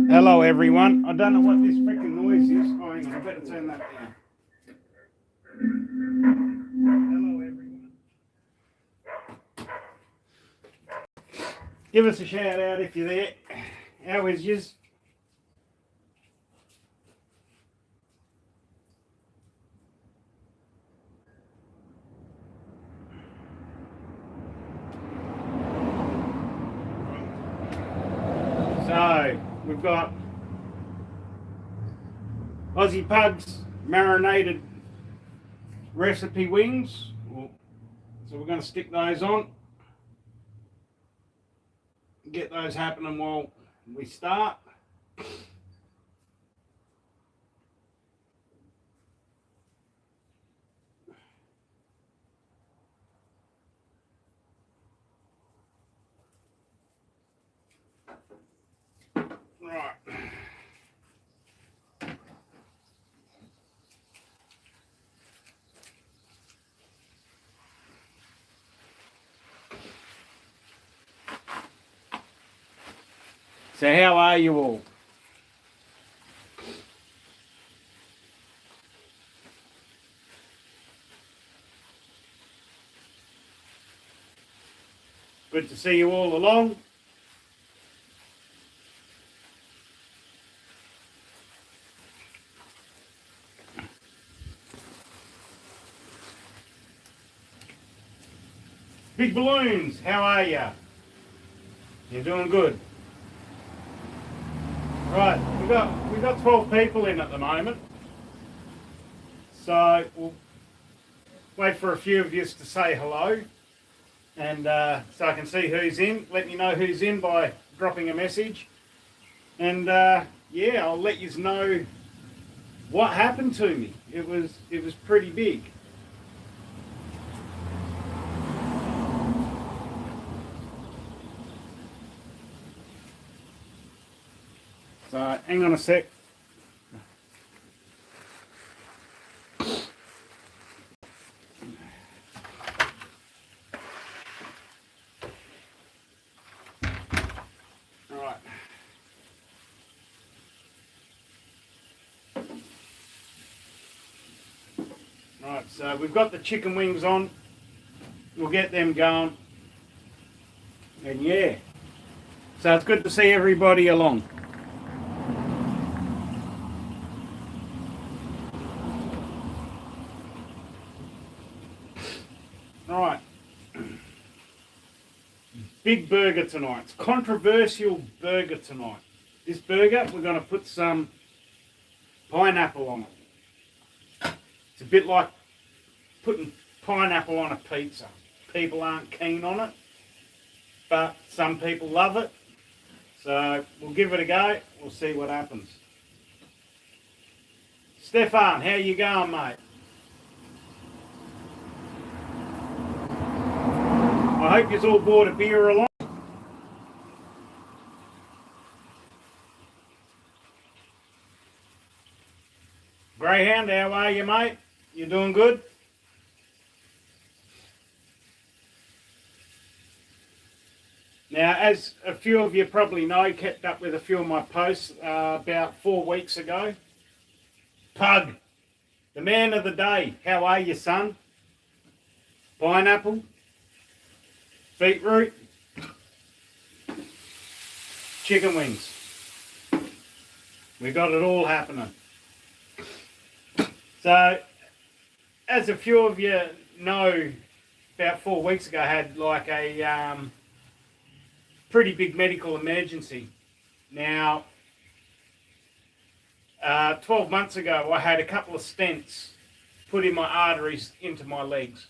Hello everyone. I don't know what this freaking noise is. Oh, hang on, I better turn that down. Hello everyone. Give us a shout out if you're there. How is yours? So, we've got Aussie Pugs marinated recipe wings. So we're going to stick those on. Get those happening while we start. Right. So how are you all? Good to see you all along. Big Balloons, how are you? You're doing good. Right, we've got 12 people in at the moment. So we'll wait for a few of you to say hello. And so I can see who's in. Let me know who's in by dropping a message. And yeah, I'll let you know what happened to me. It was pretty big. So hang on a sec. Right. Right, so we've got the chicken wings on. We'll get them going. And yeah. So it's good to see everybody along. Right. Big burger tonight. It's controversial burger tonight. This burger, we're going to put some pineapple on it. It's a bit like putting pineapple on a pizza. People aren't keen on it, but some people love it. So we'll give it a go. We'll see what happens. Stefan, how you going, mate? I hope you all bought a beer along. Greyhound, how are you, mate? You doing good? Now, as a few of you probably know, kept up with a few of my posts about 4 weeks ago. Pug, the man of the day. How are you, son? Pineapple, beetroot, chicken wings. We got it all happening. So, as a few of you know, about 4 weeks ago I had like a pretty big medical emergency. Now, 12 months ago I had a couple of stents put in my arteries into my legs.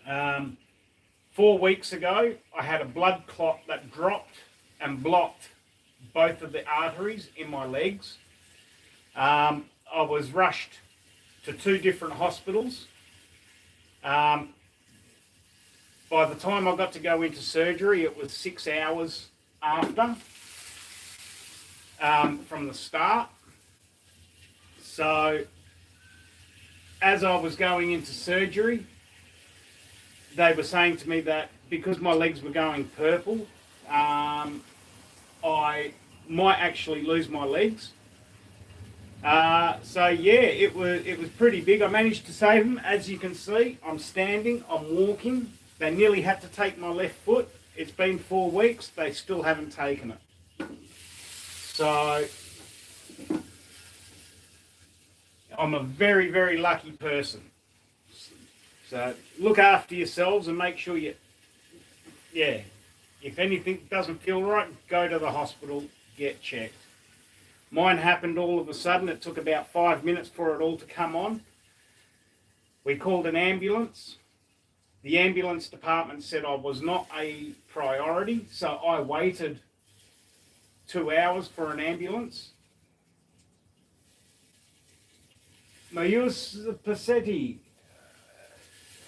4 weeks ago I had a blood clot that dropped and blocked both of the arteries in my legs. I was rushed to 2 different hospitals. By the time I got to go into surgery, it was 6 hours after from the start. So as I was going into surgery, they were saying to me that because my legs were going purple, I might actually lose my legs. So yeah, it was pretty big. I managed to save them. As you can see, I'm standing, I'm walking. They nearly had to take my left foot. It's been 4 weeks. They still haven't taken it. So I'm a very, very lucky person. So look after yourselves and make sure if anything doesn't feel right, go to the hospital, get checked. Mine happened all of a sudden. It took about 5 minutes for it all to come on. We called an ambulance. The ambulance department said I was not a priority, so I waited 2 hours for an ambulance. Mayus Pasetti.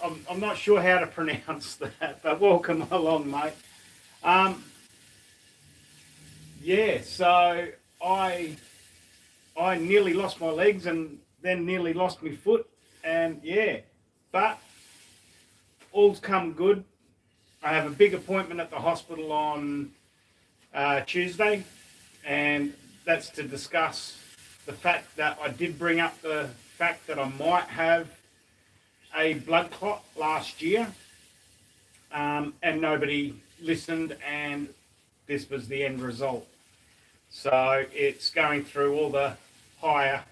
I'm not sure how to pronounce that, but welcome along, mate. So I nearly lost my legs and then nearly lost my foot, and but all's come good. I have a big appointment at the hospital on Tuesday, and that's to discuss the fact that I did bring up the fact that I might have a blood clot last year, and nobody listened, and this was the end result. So it's going through all the higher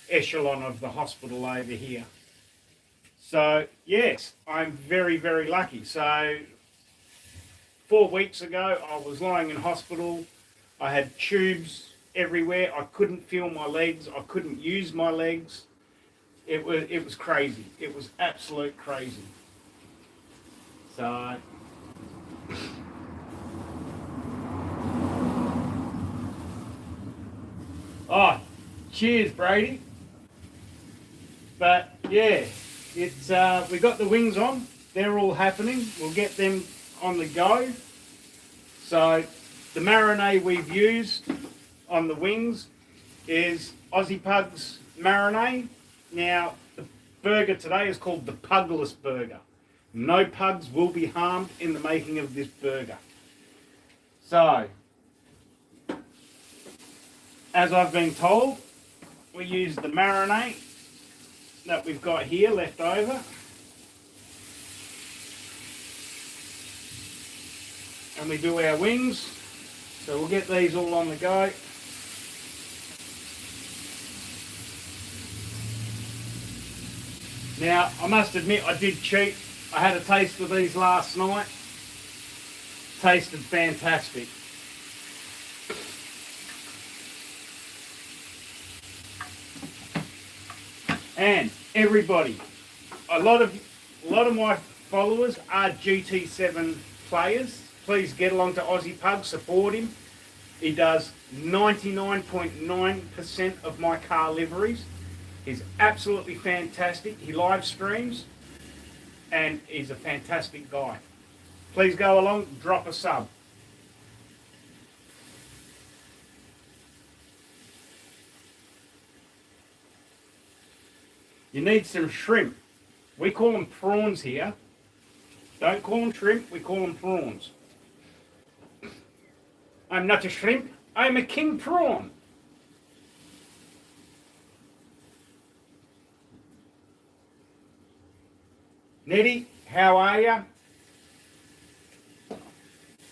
echelon of the hospital over here. So yes, I'm very, very lucky. So 4 weeks ago I was lying in hospital. I had tubes everywhere. I couldn't feel my legs. I couldn't use my legs. It was crazy. It was absolute crazy. So cheers, Brady. But yeah, it's we got the wings on. They're all happening. We'll get them on the go. So the marinade we've used on the wings is Aussie Pugs marinade. Now the burger today is called the Pugless Burger. No pugs will be harmed in the making of this burger. So, as I've been told, we use the marinade that we've got here left over. And we do our wings. So we'll get these all on the go. Now, I must admit I did cheat. I had a taste of these last night. Tasted fantastic. And everybody, a lot of my followers are GT7 players. Please get along to Aussie Pug, support him. He does 99.9% of my car liveries. He's absolutely fantastic. He live streams, and he's a fantastic guy. please go along, drop a sub. You need some shrimp. We call them prawns here. Don't call them shrimp, we call them prawns. I'm not a shrimp, I'm a king prawn. Nettie, how are you?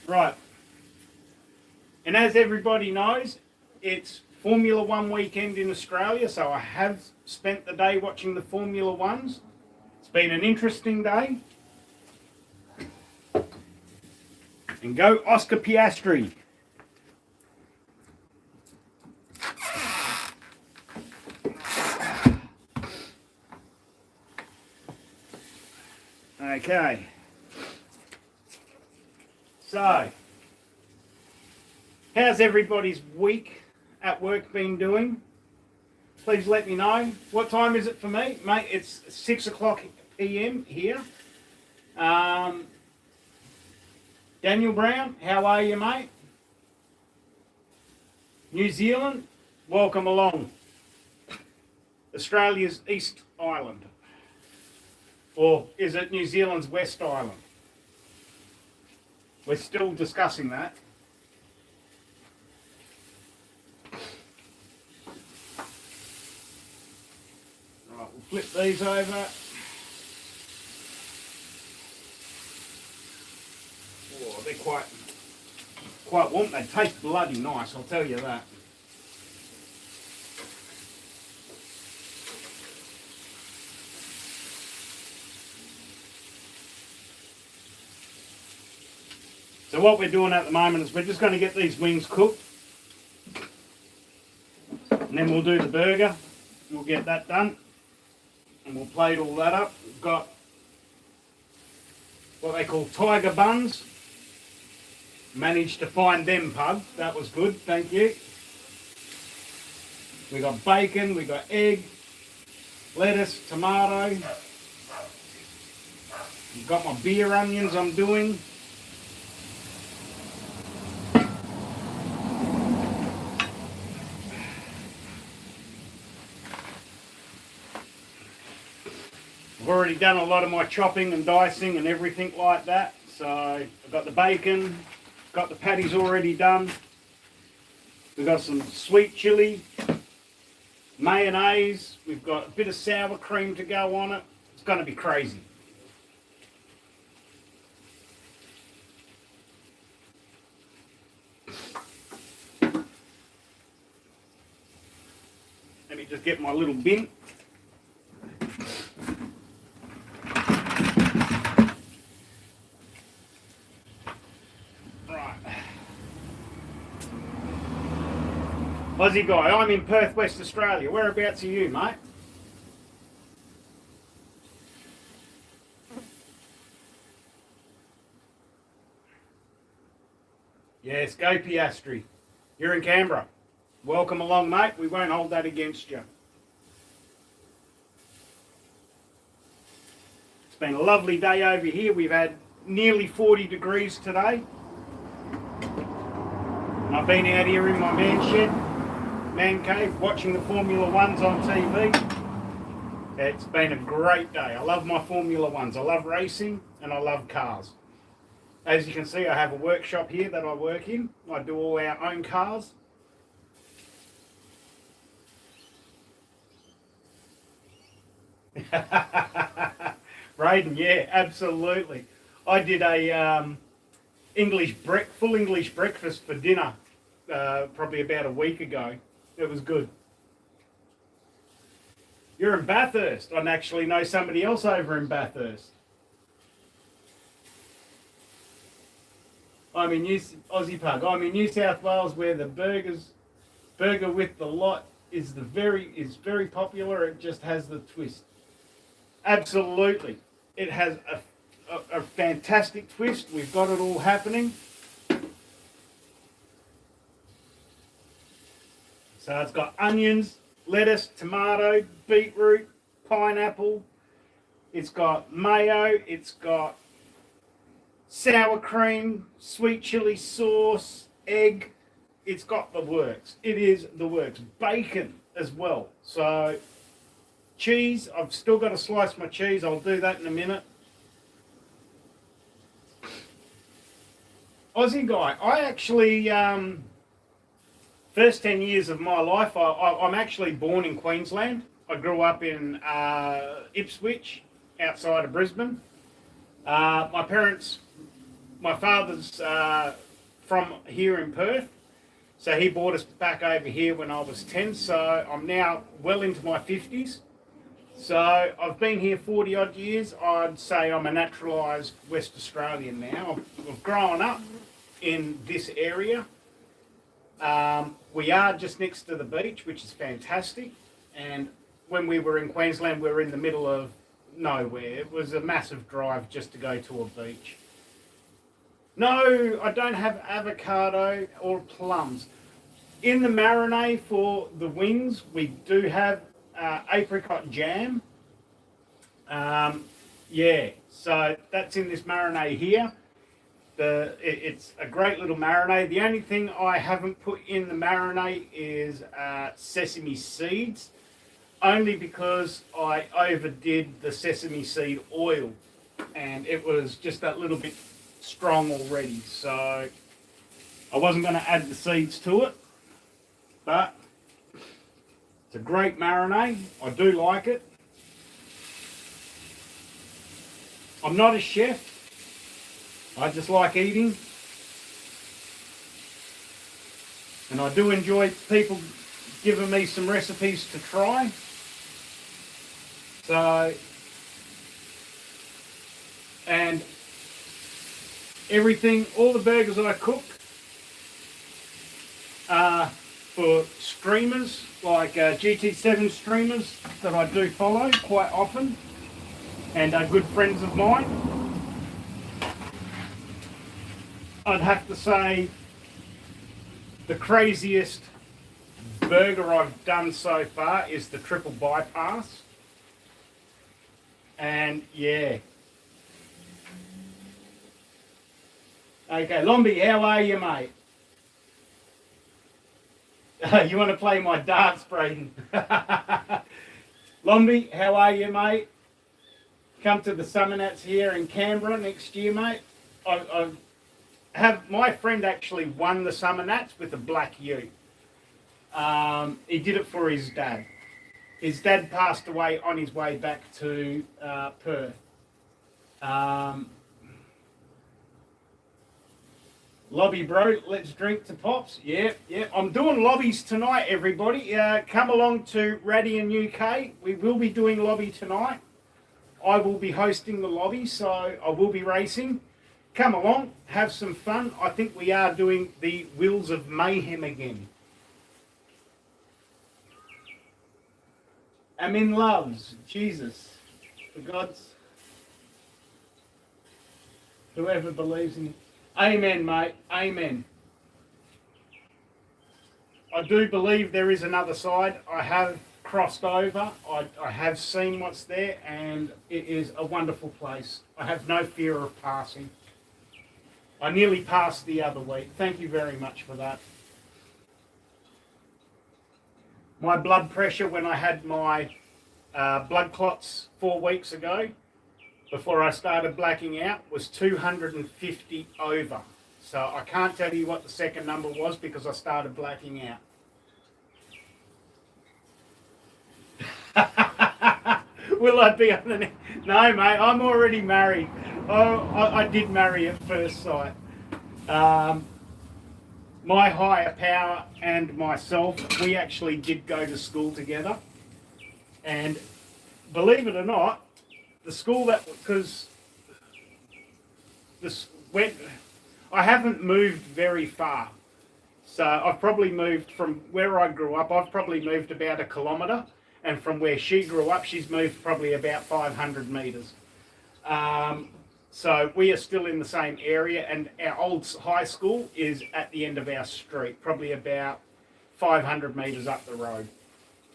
Right. And as everybody knows, it's Formula One weekend in Australia, so I have spent the day watching the Formula Ones. It's been an interesting day. And go Oscar Piastri. Okay. So, how's everybody's week at work been doing? Please let me know. What time is it for me? Mate, it's 6 o'clock PM here. Daniel Brown, how are you, mate? New Zealand, welcome along. Australia's East Island. Or is it New Zealand's West Island? We're still discussing that. Right, we'll flip these over. Oh, they're quite warm. They taste bloody nice, I'll tell you that. So what we're doing at the moment is we're just going to get these wings cooked. And then we'll do the burger. We'll get that done. And we'll plate all that up. We've got what they call tiger buns. Managed to find them, Pug. That was good, thank you. We got bacon, we got egg, lettuce, tomato. I've got my beer onions I'm doing. I've already done a lot of my chopping and dicing and everything like that. So I've got the bacon, got the patties already done. We've got some sweet chilli, mayonnaise. We've got a bit of sour cream to go on it. It's going to be crazy. Let me just get my little bin. Aussie guy, I'm in Perth, West Australia. Whereabouts are you, mate? Yes, go Piastri. You're in Canberra. Welcome along, mate. We won't hold that against you. It's been a lovely day over here. We've had nearly 40 degrees today. And I've been out here in my man cave, watching the Formula Ones on TV. It's been a great day. I love my Formula Ones. I love racing and I love cars. As you can see, I have a workshop here that I work in. I do all our own cars. Braden, yeah, absolutely. I did a full English breakfast for dinner probably about a week ago. It was good. You're in Bathurst. I actually know somebody else over in Bathurst. I'm in Aussie Pug. I'm in New South Wales, where the burger with the lot is very popular. It just has the twist. Absolutely, it has a fantastic twist. We've got it all happening. So it's got onions, lettuce, tomato, beetroot, pineapple. It's got mayo. It's got sour cream, sweet chili sauce, egg. It's got the works. It is the works. Bacon as well. So cheese, I've still got to slice my cheese. I'll do that in a minute. Aussie guy, I actually, first 10 years of my life, I'm actually born in Queensland. I grew up in Ipswich, outside of Brisbane. My father's from here in Perth, so he brought us back over here when I was 10, so I'm now well into my 50s. So I've been here 40 odd years. I'd say I'm a naturalised West Australian now. I've grown up in this area. We are just next to the beach, which is fantastic. And when we were in Queensland, we were in the middle of nowhere. It was a massive drive just to go to a beach. No, I don't have avocado or plums. In the marinade for the wings, we do have apricot jam. Yeah, so that's in this marinade here. It's a great little marinade. The only thing I haven't put in the marinade is sesame seeds, only because I overdid the sesame seed oil and it was just that little bit strong already. So I wasn't going to add the seeds to it, but it's a great marinade. I do like it. I'm not a chef. I just like eating. And I do enjoy people giving me some recipes to try. So, and everything, all the burgers that I cook are for streamers, like GT7 streamers that I do follow quite often and are good friends of mine. I'd have to say the craziest burger I've done so far is the triple bypass. And yeah. Okay, Lombi, how are you, mate? You want to play my darts, Braden? Lombi, how are you, mate? Come to the Summer Nats here in Canberra next year, mate. I have my friend actually won the Summer Nats with a black ute. He did it for his dad. His dad passed away on his way back to Perth. Lobby, bro, let's drink to Pops. Yeah. I'm doing lobbies tonight, everybody. Come along to Radian UK. We will be doing lobby tonight. I will be hosting the lobby, so I will be racing. Come along, have some fun. I think we are doing the Wheels of Mayhem again. I'm in loves, Jesus, for God's, whoever believes in it. Amen, mate, amen. I do believe there is another side. I have crossed over. I have seen what's there, and it is a wonderful place. I have no fear of passing. I nearly passed the other week. Thank you very much for that. My blood pressure when I had my blood clots 4 weeks ago, before I started blacking out, was 250 over. So I can't tell you what the second number was because I started blacking out. Will I be on the next? No, mate, I'm already married. I did marry at first sight. My higher power and myself, we actually did go to school together. And believe it or not, the school that, because this went, I haven't moved very far. So I've probably moved from where I grew up, I've probably moved about 1 kilometre. And from where she grew up, she's moved probably about 500 metres. So we are still in the same area, and our old high school is at the end of our street, probably about 500 metres up the road.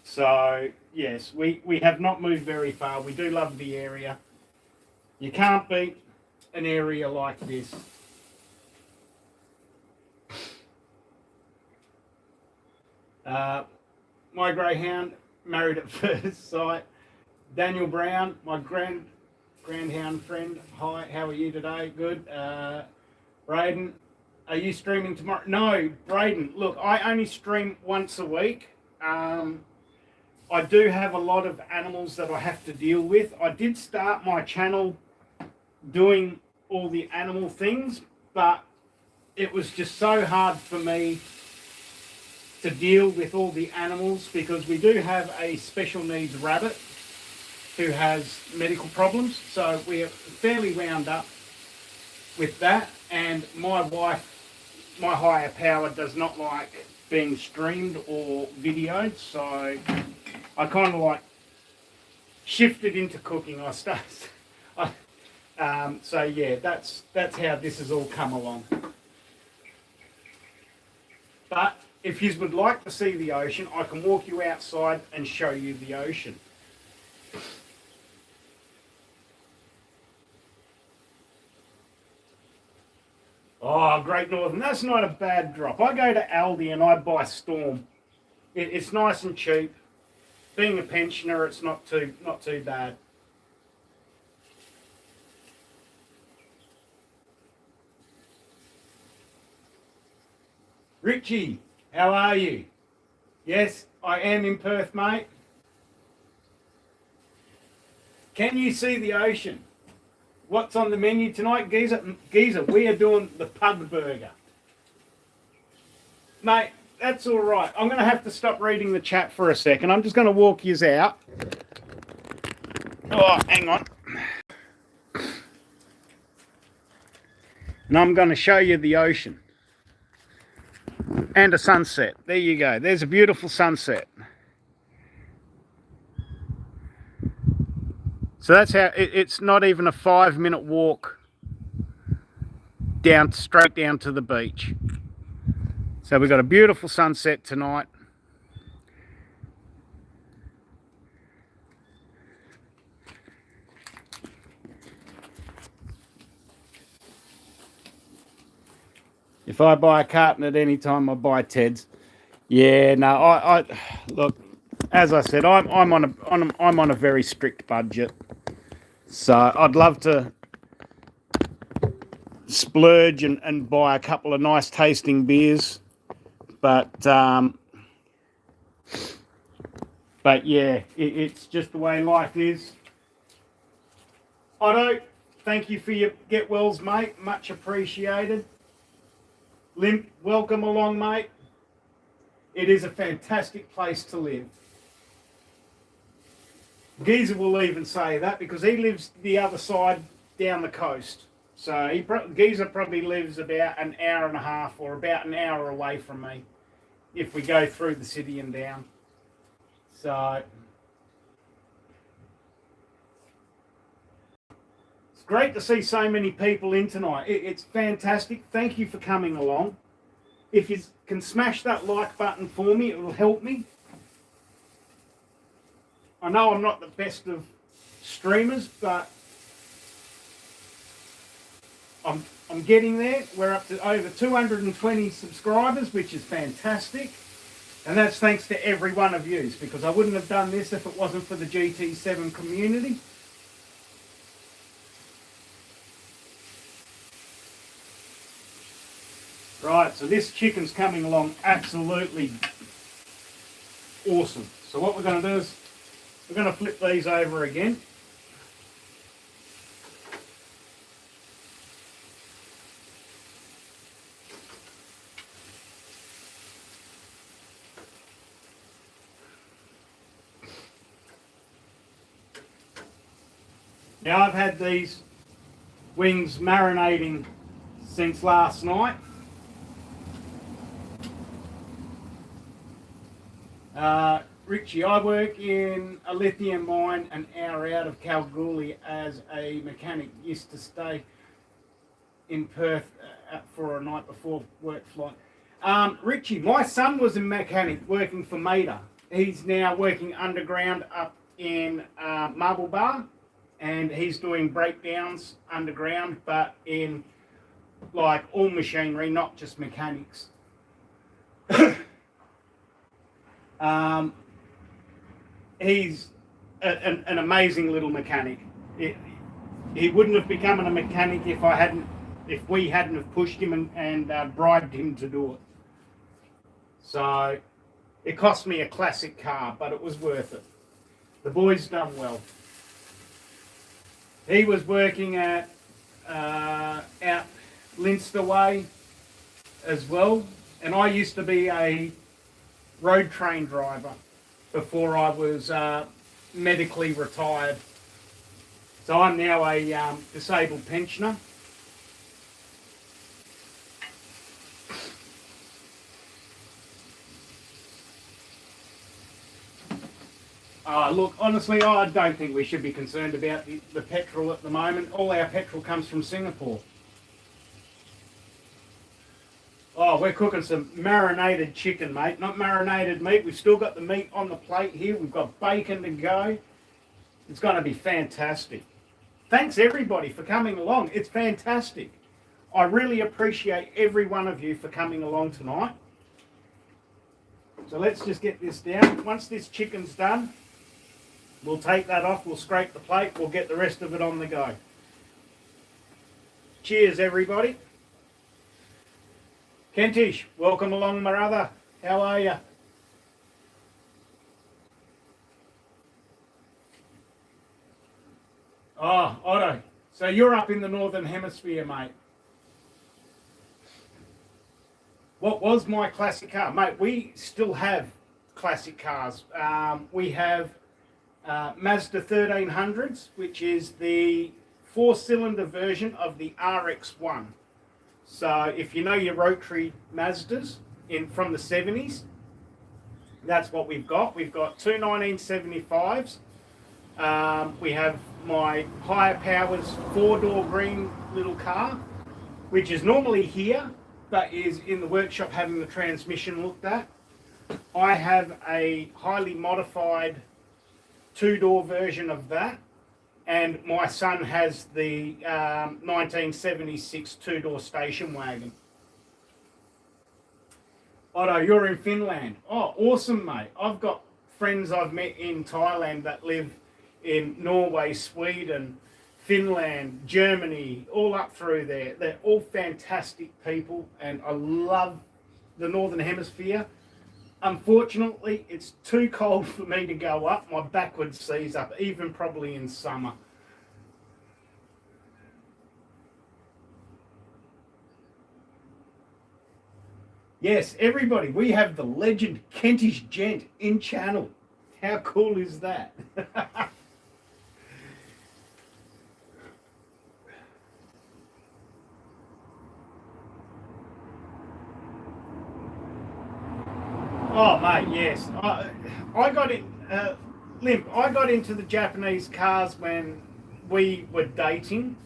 So, yes, we have not moved very far. We do love the area. You can't beat an area like this. My greyhound, married at first sight. Daniel Brown, my greyhound friend. Hi, how are you today? Good. Braden, are you streaming tomorrow? No, Braden, look, I only stream once a week. I do have a lot of animals that I have to deal with. I did start my channel doing all the animal things, but it was just so hard for me to deal with all the animals because we do have a special needs rabbit who has medical problems. So we are fairly wound up with that. And my wife, my higher power, does not like being streamed or videoed. So I kind of like shifted into cooking. So yeah, that's how this has all come along. But if you would like to see the ocean, I can walk you outside and show you the ocean. Oh, Great Northern, that's not a bad drop. I go to Aldi and I buy Storm. It's nice and cheap. Being a pensioner, it's not too bad. Richie, how are you? Yes, I am in Perth, mate. Can you see the ocean? What's on the menu tonight, Geezer? We are doing the Pug Burger. Mate, that's all right. I'm going to have to stop reading the chat for a second. I'm just going to walk yous out. Oh, hang on. And I'm going to show you the ocean. And a sunset. There you go. There's a beautiful sunset. So that's how it's not even a 5-minute walk straight down to the beach. So we've got a beautiful sunset tonight. If I buy a carton at any time, I buy Ted's. Yeah, no, I look. As I said, I'm on a very strict budget, so I'd love to splurge and buy a couple of nice tasting beers, but yeah, it's just the way life is. Otto, thank you for your get wells, mate. Much appreciated. Limp, welcome along, mate. It is a fantastic place to live. Geezer will even say that because he lives the other side down the coast. So Geezer probably lives about an hour and a half or about an hour away from me if we go through the city and down. So it's great to see so many people in tonight. It's fantastic. Thank you for coming along. If you can smash that like button for me, it will help me. I know I'm not the best of streamers, but I'm getting there. We're up to over 220 subscribers, which is fantastic. And that's thanks to every one of you, because I wouldn't have done this if it wasn't for the GT7 community. Right, so this chicken's coming along absolutely awesome. So what we're going to do is we're going to flip these over again. Now I've had these wings marinating since last night. Richie, I work in a lithium mine an hour out of Kalgoorlie as a mechanic. Used to stay in Perth for a night before work flight. Richie, my son was a mechanic working for Mater. He's now working underground up in Marble Bar. and he's doing breakdowns underground, but in like all machinery, not just mechanics. He's an amazing little mechanic. He wouldn't have become a mechanic if we hadn't have pushed him and bribed him to do it. So it cost me a classic car, but it was worth it. The boy's done well. He was working at out Leinster Way as well, and I used to be a road train driver before I was medically retired. So I'm now a disabled pensioner. Look, honestly, I don't think we should be concerned about the petrol at the moment. All our petrol comes from Singapore. Oh, we're cooking some marinated chicken, mate. Not marinated meat. We've still got the meat on the plate here. We've got bacon to go. It's going to be fantastic. Thanks, everybody, for coming along. It's fantastic. I really appreciate every one of you for coming along tonight. So let's just get this down. Once this chicken's done, we'll take that off. We'll scrape the plate. We'll get the rest of it on the go. Cheers, everybody. Kentish, welcome along, my brother. How are you? Oh, Otto. So you're up in the Northern Hemisphere, mate. What was my classic car? Mate, we still have classic cars. We have Mazda 1300s, which is the 4-cylinder version of the RX-1. So if you know your rotary Mazdas from the 70s, that's what we've got. We've got two 1975s. We have my Higher Powers 4-door green little car, which is normally here, but is in the workshop having the transmission looked at. I have a highly modified 2-door version of that. And my son has the 1976 2-door station wagon. Otto, you're in Finland. Oh, awesome, mate. I've got friends I've met in Thailand that live in Norway, Sweden, Finland, Germany, all up through there. They're all fantastic people, and I love the Northern Hemisphere. Unfortunately, it's too cold for me to go up. My back would seize up, even probably in summer. Yes, everybody, we have the legend Kentish Gent in channel. How cool is that? Oh, mate, yes. I got it, Limp, I got into the Japanese cars when we were dating.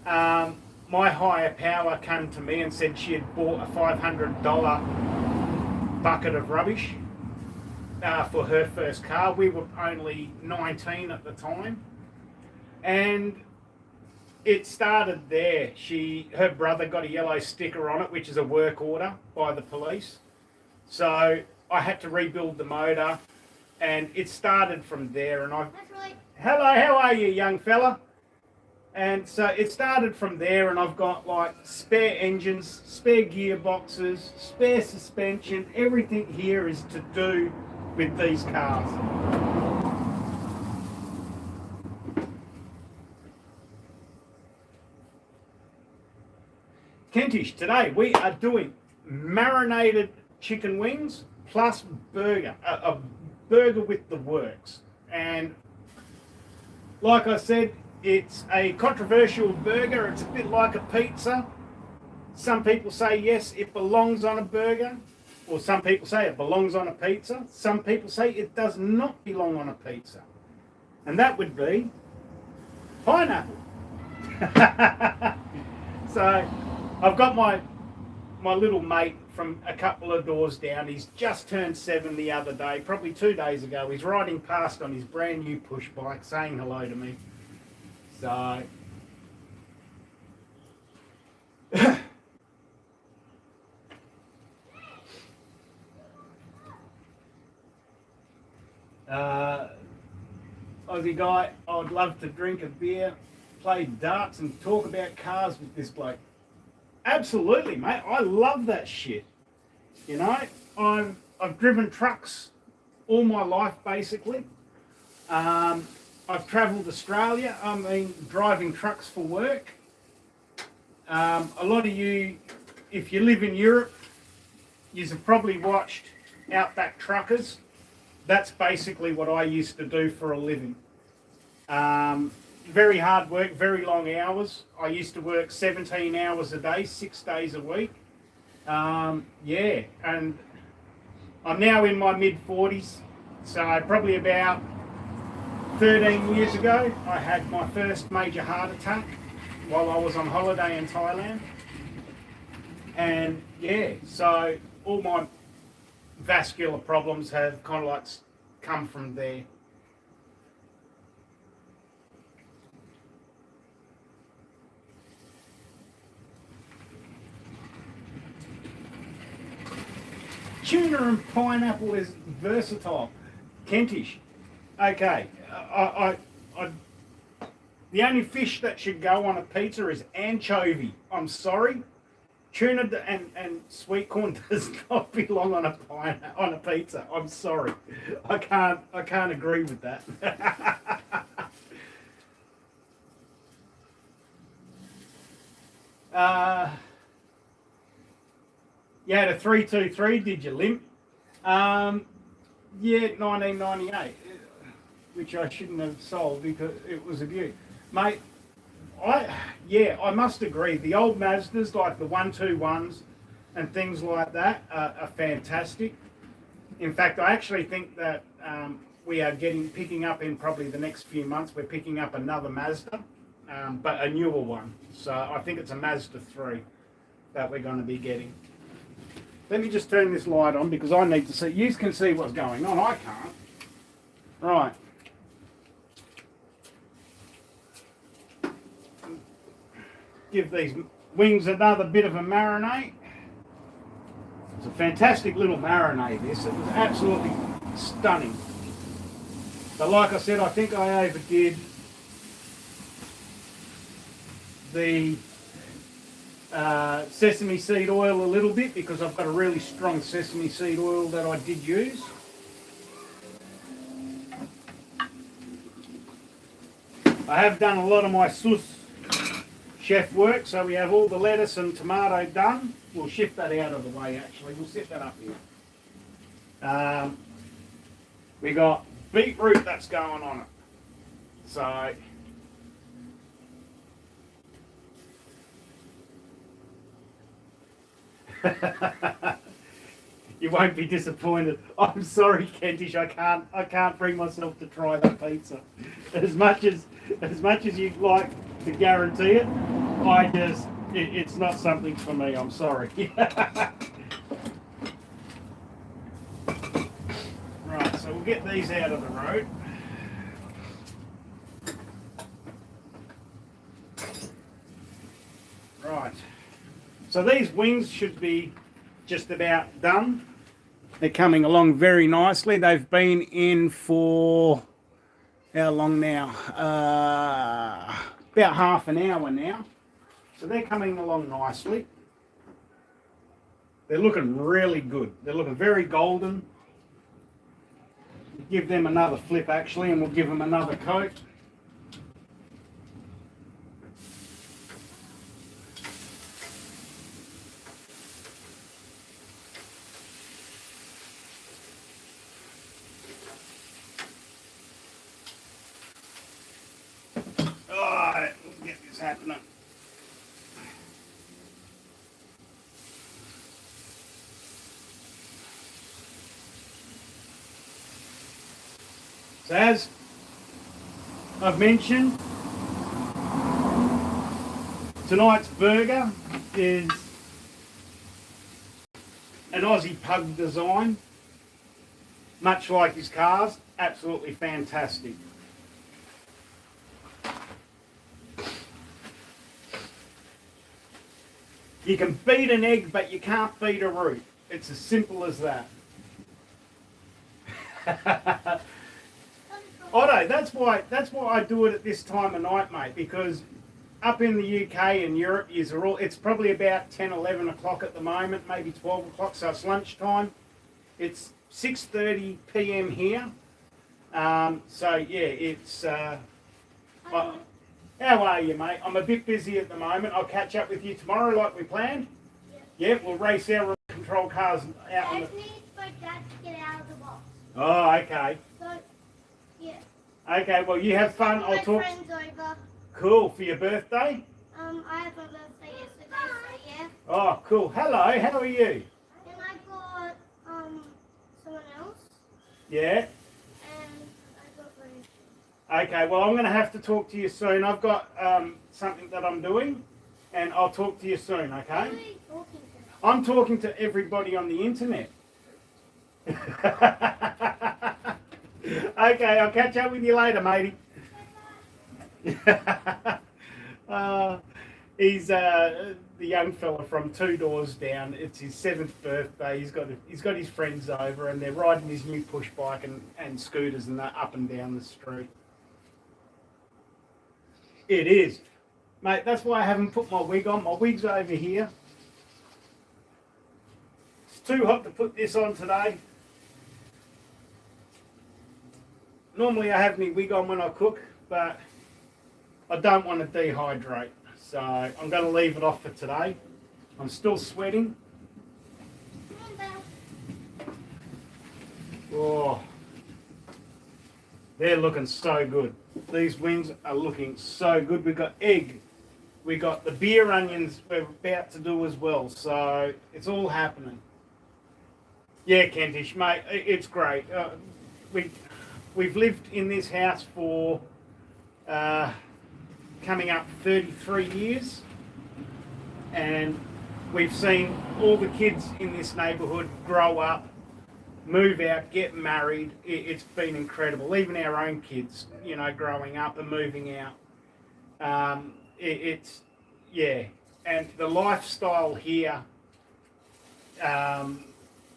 My higher power came to me and said she had bought a $500 bucket of rubbish for her first car. We were only 19 at the time. And it started there. Her brother got a yellow sticker on it, which is a work order by the police. So I had to rebuild the motor, and it started from there. And hello, how are you, young fella? And so it started from there, and I've got like spare engines, spare gearboxes, spare suspension. Everything here is to do with these cars. Kentish, today we are doing marinated chicken wings plus burger, a burger with the works. And like I said, it's a controversial burger. It's a bit like a pizza. Some people say yes, it belongs on a burger, or some people say it belongs on a pizza. Some people say it does not belong on a pizza, and that would be pineapple. So I've got my little mate from a couple of doors down. He's just turned 7 the other day, probably 2 days ago. He's riding past on his brand new push bike saying hello to me. So Aussie guy, I would love to drink a beer, play darts and talk about cars with this bloke. Absolutely, mate. I love that shit. You know, I've driven trucks all my life basically. I've travelled Australia. I mean, driving trucks for work. A lot of you, if you live in Europe, you've probably watched Outback Truckers. That's basically what I used to do for a living. Very hard work, very long hours. I used to work 17 hours a day, 6 days a week. Yeah, and I'm now in my mid-40s, so probably about 13 years ago, I had my first major heart attack while I was on holiday in Thailand. And yeah, so all my vascular problems have kind of like come from there. Tuna and pineapple is versatile. Kentish. Okay, the only fish that should go on a pizza is anchovy. I'm sorry. Tuna and sweet corn does not belong on a pizza. I'm sorry. I can't agree with that. You had a 323, did you, Limp? Yeah, 1998, which I shouldn't have sold because it was a beaut. Mate, I must agree. The old Mazdas, like the 121s and things like that, are fantastic. In fact, I actually think that we are picking up in probably the next few months. We're picking up another Mazda, but a newer one. So I think it's a Mazda 3 that we're going to be getting. Let me just turn this light on because I need to see. You can see what's going on. I can't. Right. Give these wings another bit of a marinade. It's a fantastic little marinade, this. It was absolutely stunning. But like I said, I think I overdid the sesame seed oil a little bit because I've got a really strong sesame seed oil that I did use. I have done a lot of my sous chef work, so we have all the lettuce and tomato done. We'll shift that out of the way actually, we'll set that up here. We got beetroot that's going on it. So you won't be disappointed. I'm sorry, Kentish. I can't bring myself to try that pizza. As much as you'd like to guarantee it, it's not something for me. I'm sorry. Right, so we'll get these out of the road. Right. So these wings should be just about done. They're coming along very nicely. They've been in for how long now? About half an hour now. So they're coming along nicely. They're looking really good. They're looking very golden. Give them another flip actually, and we'll give them another coat. Happening. So as I've mentioned, tonight's burger is an Aussie pug design, much like his cars, absolutely fantastic. You can beat an egg, but you can't beat a root. It's as simple as that. Otto, that's why I do it at this time of night, mate, because up in the UK and Europe, it's probably about 10, 11 o'clock at the moment, maybe 12 o'clock, so it's lunchtime. It's 6:30 p.m. here. So yeah, it's... how are you, mate? I'm a bit busy at the moment. I'll catch up with you tomorrow like we planned. Yeah, we'll race our remote control cars out on the... I just need my dad to get out of the box. Oh, okay. So, yeah. Okay, well, you have fun. I'll talk... My friend's over. Cool. For your birthday? I had my birthday yesterday, so yeah. Oh, cool. Hello, how are you? And I got, someone else. Yeah? And I got my... Okay, well, I'm going to have to talk to you soon. I've got something that I'm doing, and I'll talk to you soon, okay? Who are you talking to? I'm talking to everybody on the internet. Okay, I'll catch up with you later, matey. He's the young fella from 2 doors down. It's his 7th birthday. He's got his friends over, and they're riding his new push bike and scooters and that up and down the street. It is, mate. That's why I haven't put my wig on. My wig's over here. It's too hot to put this on today. Normally I have my wig on when I cook, but I don't want to dehydrate. So I'm going to leave it off for today. I'm still sweating. Oh, they're looking so good. These wings are looking so good. We've got egg. We got the beer onions we're about to do as well. So it's all happening. Yeah, Kentish, mate, it's great. We've lived in this house for coming up 33 years, and we've seen all the kids in this neighbourhood grow up, move out, get married. It's been incredible. Even our own kids, you know, growing up and moving out. It's, yeah, and the lifestyle here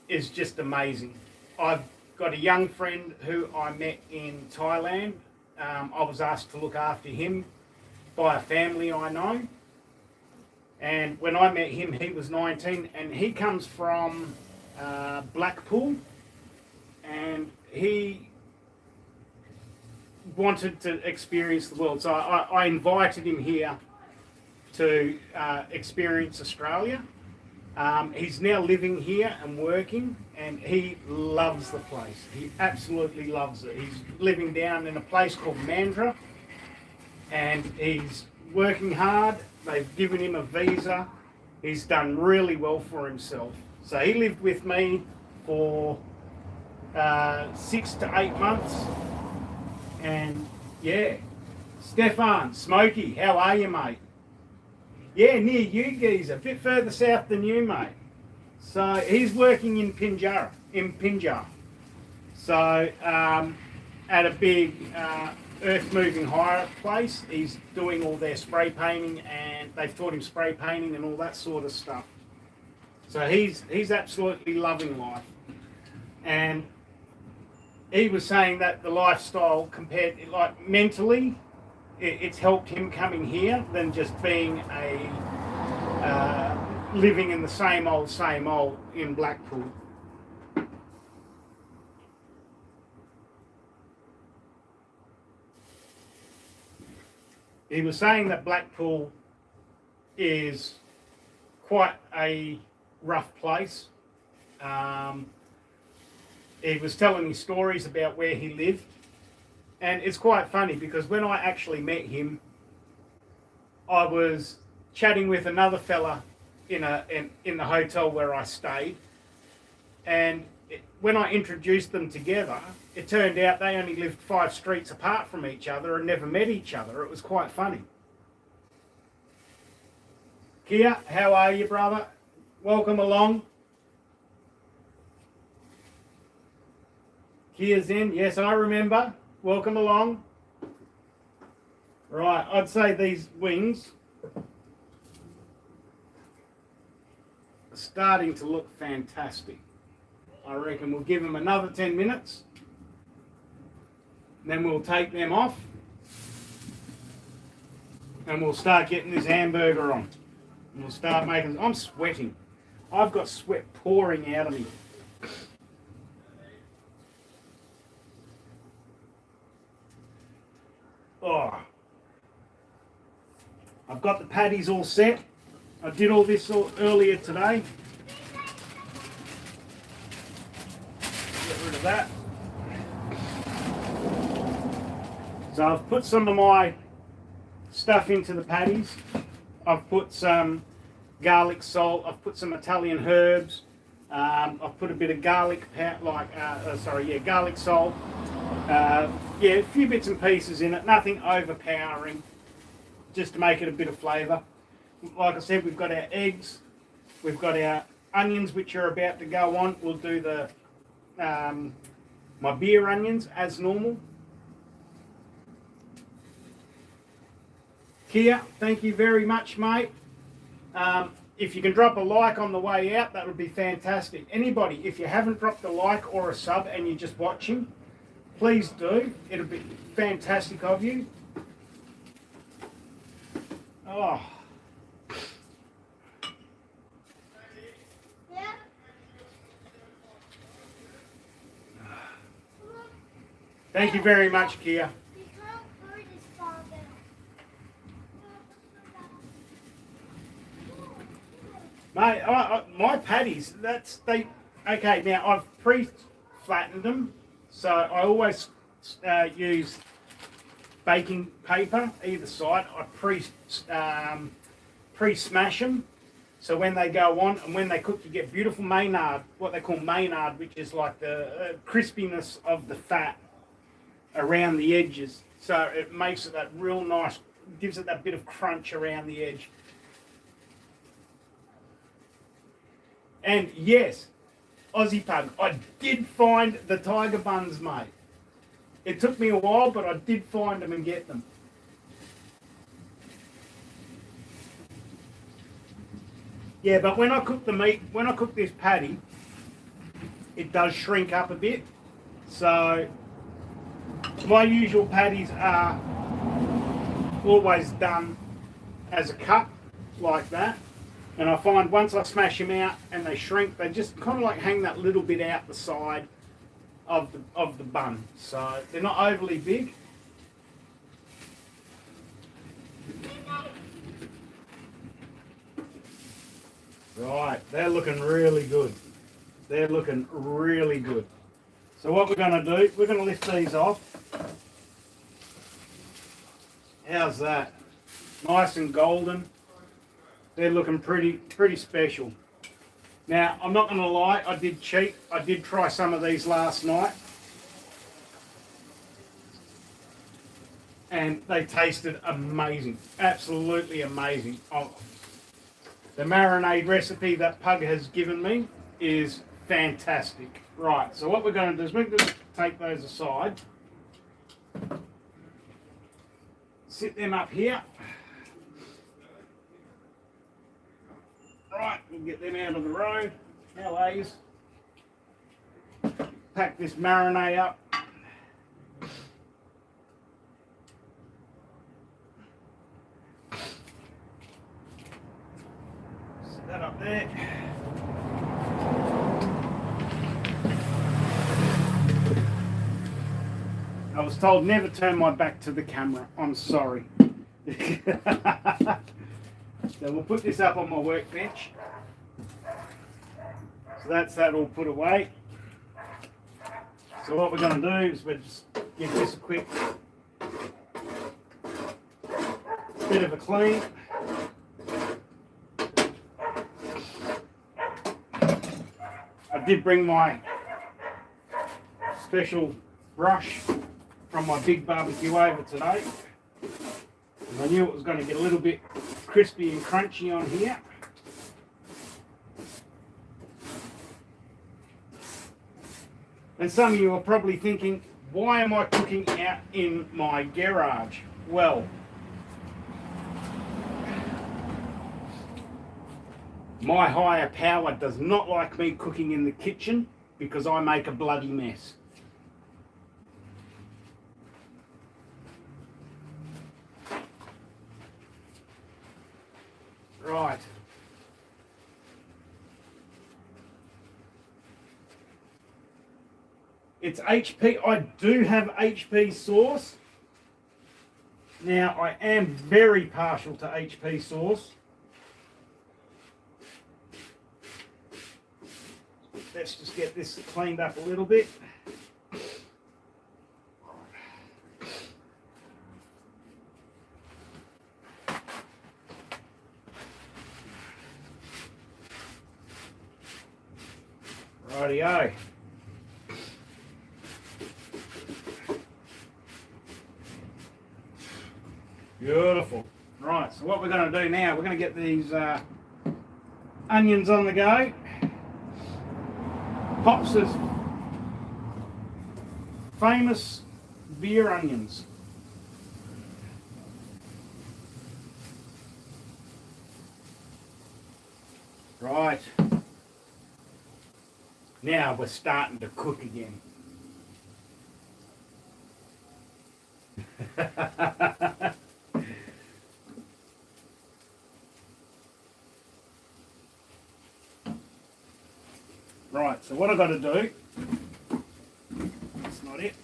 is just amazing. I've got a young friend who I met in Thailand. I was asked to look after him by a family I know. And when I met him, he was 19, and he comes from Blackpool, and he wanted to experience the world. So I invited him here to experience Australia. He's now living here and working, and he loves the place. He absolutely loves it. He's living down in a place called Mandurah, and he's working hard. They've given him a visa. He's done really well for himself. So he lived with me for 6 to 8 months, and yeah. Stefan, Smokey, how are you, mate? Yeah, near you, geezer, a bit further south than you, mate. So he's working in Pinjar. So at a big earth-moving hire place, he's doing all their spray painting, and they've taught him spray painting and all that sort of stuff. So he's absolutely loving life. And he was saying that the lifestyle compared, like mentally, it's helped him coming here than just being living in the same old in Blackpool. He was saying that Blackpool is quite a rough place. He was telling me stories about where he lived. And it's quite funny because when I actually met him, I was chatting with another fella in the hotel where I stayed. And when I introduced them together, it turned out they only lived 5 streets apart from each other and never met each other. It was quite funny. Kia, how are you, brother? Welcome along. Kia's in. Yes, I remember. Welcome along. Right, I'd say these wings starting to look fantastic. I reckon we'll give them another 10 minutes. Then we'll take them off. And we'll start getting this hamburger on. And we'll start making... I'm sweating. I've got sweat pouring out of me. Oh. I've got the patties all set. I did all this earlier today. Get rid of that. So I've put some of my stuff into the patties. I've put some garlic salt. I've put some Italian herbs. I've put a bit of garlic, garlic salt. A few bits and pieces in it. Nothing overpowering, just to make it a bit of flavour. Like I said, we've got our eggs. We've got our onions, which are about to go on. We'll do the my beer onions as normal. Kia, thank you very much, mate. If you can drop a like on the way out, that would be fantastic. Anybody, if you haven't dropped a like or a sub and you're just watching, please do. It'll be fantastic of you. Oh. Yeah. Thank you very much, Kia. We can't go this far down. Mate, my patties, okay, now I've pre-flattened them, so I always use baking paper either side. I pre-smash them, so when they go on and when they cook, you get beautiful Maynard, what they call Maynard, which is like the crispiness of the fat around the edges. So it makes it that real nice, gives it that bit of crunch around the edge. And yes, Aussie Pug, I did find the tiger buns, mate. It took me a while, but I did find them and get them. Yeah, but when I cook the meat, when I cook this patty, it does shrink up a bit. So my usual patties are always done as a cut, like that. And I find once I smash them out and they shrink, they just kind of like hang that little bit out the side of the bun. So they're not overly big. Right, they're looking really good. They're looking really good. So what we're going to do, we're going to lift these off. How's that? Nice and golden. They're looking pretty special. Now, I'm not going to lie, I did cheat. I did try some of these last night. And they tasted amazing. Absolutely amazing. Oh, the marinade recipe that Pug has given me is fantastic. Right, so what we're going to do is we're going to take those aside. Sit them up here. Right, we'll get them out of the road. How are you? Pack this marinade up. Set that up there. I was told never turn my back to the camera. I'm sorry. So we'll put this up on my workbench. So that's that all put away. So what we're going to do is we'll just give this a quick bit of a clean. I did bring my special brush from my big barbecue over today. And I knew it was going to get a little bit crispy and crunchy on here. And some of you are probably thinking, why am I cooking out in my garage? Well, My higher power does not like me cooking in the kitchen because I make a bloody mess. Right. It's HP. I do have HP sauce. Now, I am very partial to HP sauce. Let's just get this cleaned up a little bit. Rightio. Beautiful. Right, so what we're going to do now, we're going to get these onions on the go. Pops's famous beer onions. Right. Now we're starting to cook again. Right, so what I've got to do, that's not it.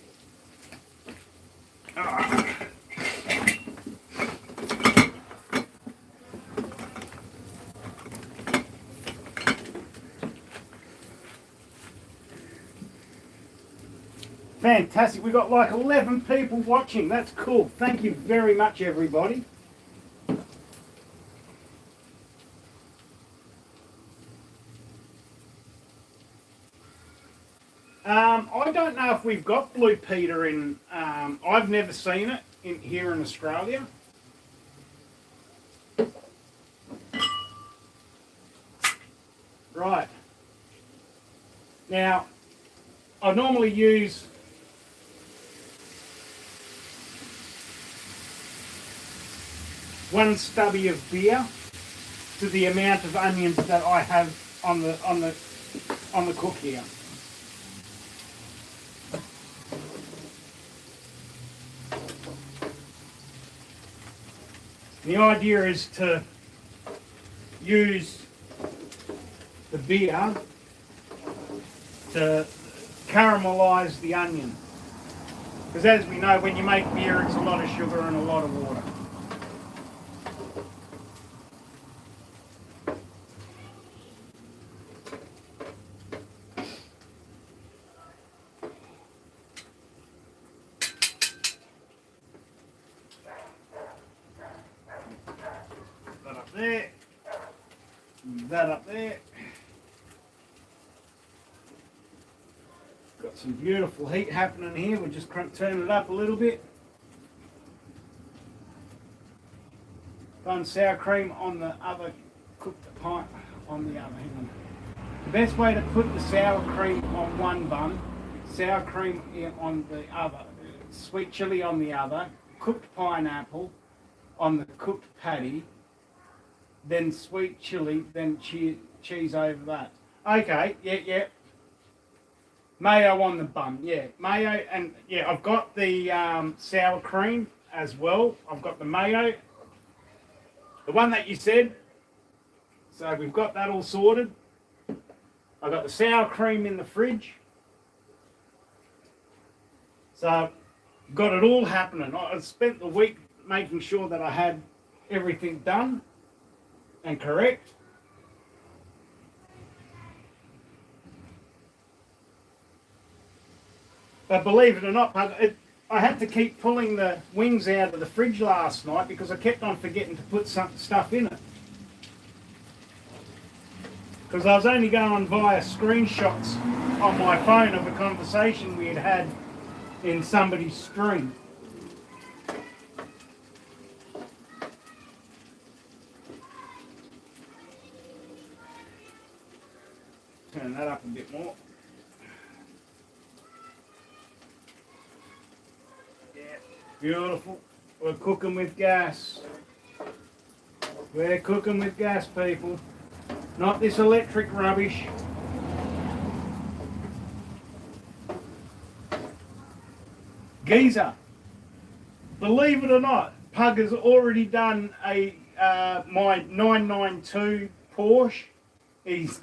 Fantastic, we've got like 11 people watching, that's cool. Thank you very much, everybody. I don't know if we've got Blue Peter in, I've never seen it here in Australia. Right. Now, I normally use one stubby of beer to the amount of onions that I have on the cook here. The idea is to use the beer to caramelise the onion. Because as we know, when you make beer, it's a lot of sugar and a lot of water. That up there. That up there. Got some beautiful heat happening here. We'll just turn it up a little bit. Done sour cream on the other, cooked pint on the other. Hang on. The best way to put the sour cream on one bun, sour cream on the other, sweet chilli on the other, cooked pineapple on the cooked patty, then sweet chilli, then cheese over that. Okay, yeah. Mayo on the bun, yeah. Mayo, and yeah, I've got the sour cream as well. I've got the mayo, the one that you said. So we've got that all sorted. I've got the sour cream in the fridge. So got it all happening. I spent the week making sure that I had everything done and correct. But believe it or not, I had to keep pulling the wings out of the fridge last night because I kept on forgetting to put some stuff in it. Because I was only going via screenshots on my phone of a conversation we had had in somebody's stream. Turn that up a bit more. Yeah, beautiful. We're cooking with gas. We're cooking with gas, people. Not this electric rubbish. Geezer, believe it or not, Pug has already done a my 992 Porsche. He's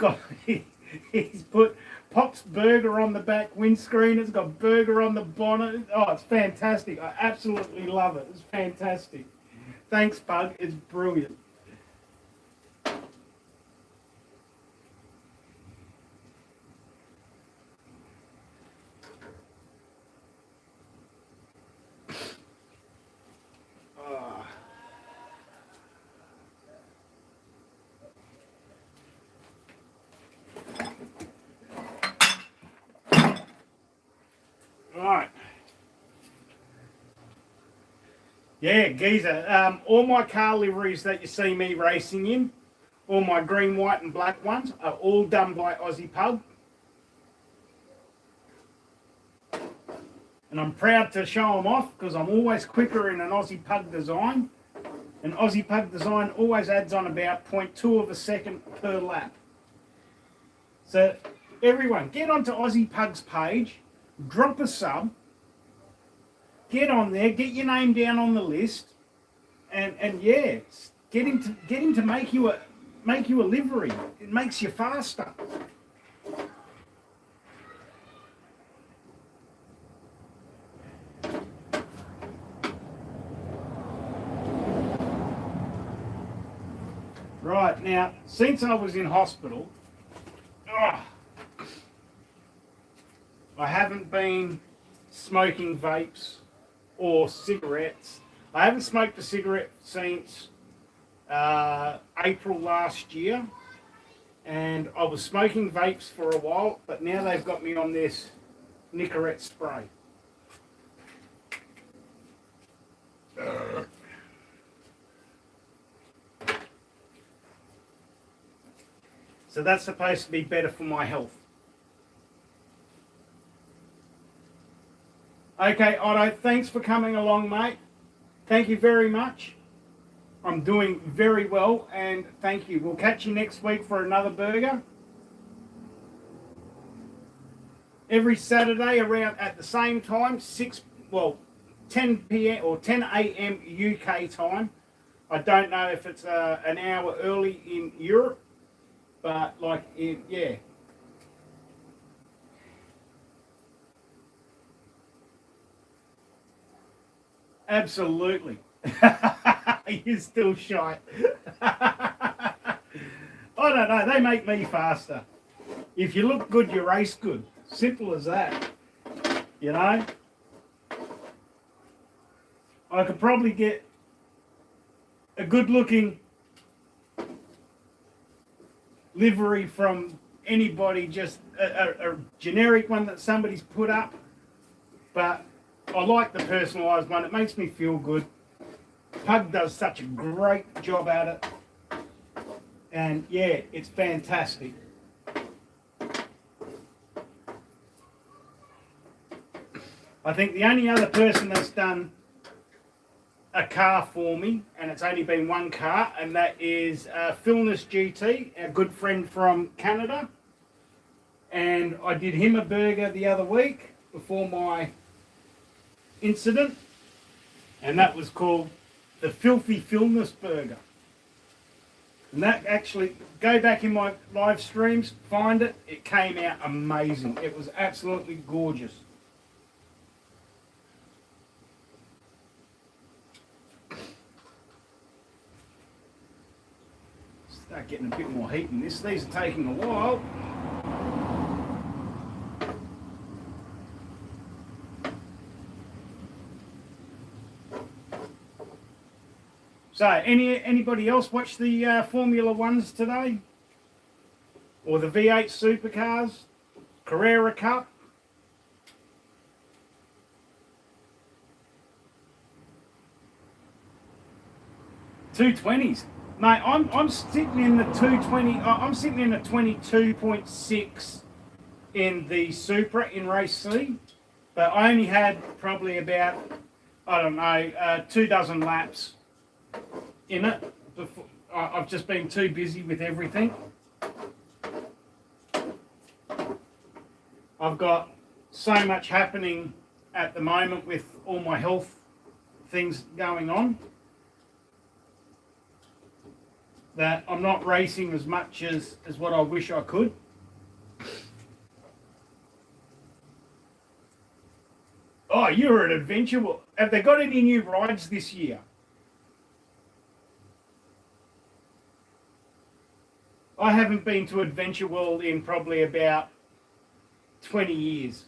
put Pop's Burger on the back windscreen. It's got burger on the bonnet. Oh, it's fantastic. I absolutely love it. It's fantastic. Thanks, Pug. It's brilliant. Right. Yeah, Geezer. All my car liveries that you see me racing in, all my green, white and black ones, are all done by Aussie Pug. And I'm proud to show them off because I'm always quicker in an Aussie Pug design. An Aussie Pug design always adds on about 0.2 of a second per lap. So everyone, get onto Aussie Pug's page, drop a sub, get on there, get your name down on the list, and yeah, get him to make you a livery. It makes you faster. Right, now, since I was in hospital, I haven't been smoking vapes or cigarettes. I haven't smoked a cigarette since April last year, and I was smoking vapes for a while, but now they've got me on this Nicorette spray. So that's supposed to be better for my health. Okay, Otto, thanks for coming along, mate. Thank you very much. I'm doing very well, and thank you. We'll catch you next week for another burger. Every Saturday around at the same time, 10 p.m. or 10 a.m. UK time. I don't know if it's an hour early in Europe, but yeah. Absolutely. You're still shy. I don't know. They make me faster. If you look good, you race good. Simple as that. You know? I could probably get a good-looking livery from anybody, just a generic one that somebody's put up. But I like the personalised one. It makes me feel good. Pug does such a great job at it. And yeah, it's fantastic. I think the only other person that's done a car for me, and it's only been one car, and that is Pugless GT, our good friend from Canada. And I did him a burger the other week before my incident, and that was called the Filthy Pugless Burger. And that actually, go back in my live streams, find it. It came out amazing. It was absolutely gorgeous. Start getting a bit more heat in this. These are taking a while. So, anybody else watch the Formula Ones today? Or the V8 supercars? Carrera Cup? 220s. Mate, I'm sitting in the 220, I'm sitting in a 22.6 in the Supra in race C, but I only had probably about, I don't know, 2 dozen laps in it. Before, I've just been too busy with everything. I've got so much happening at the moment with all my health things going on that I'm not racing as much as what I wish I could. Oh, you're an adventure. Have they got any new rides this year? I haven't been to Adventure World in probably about 20 years.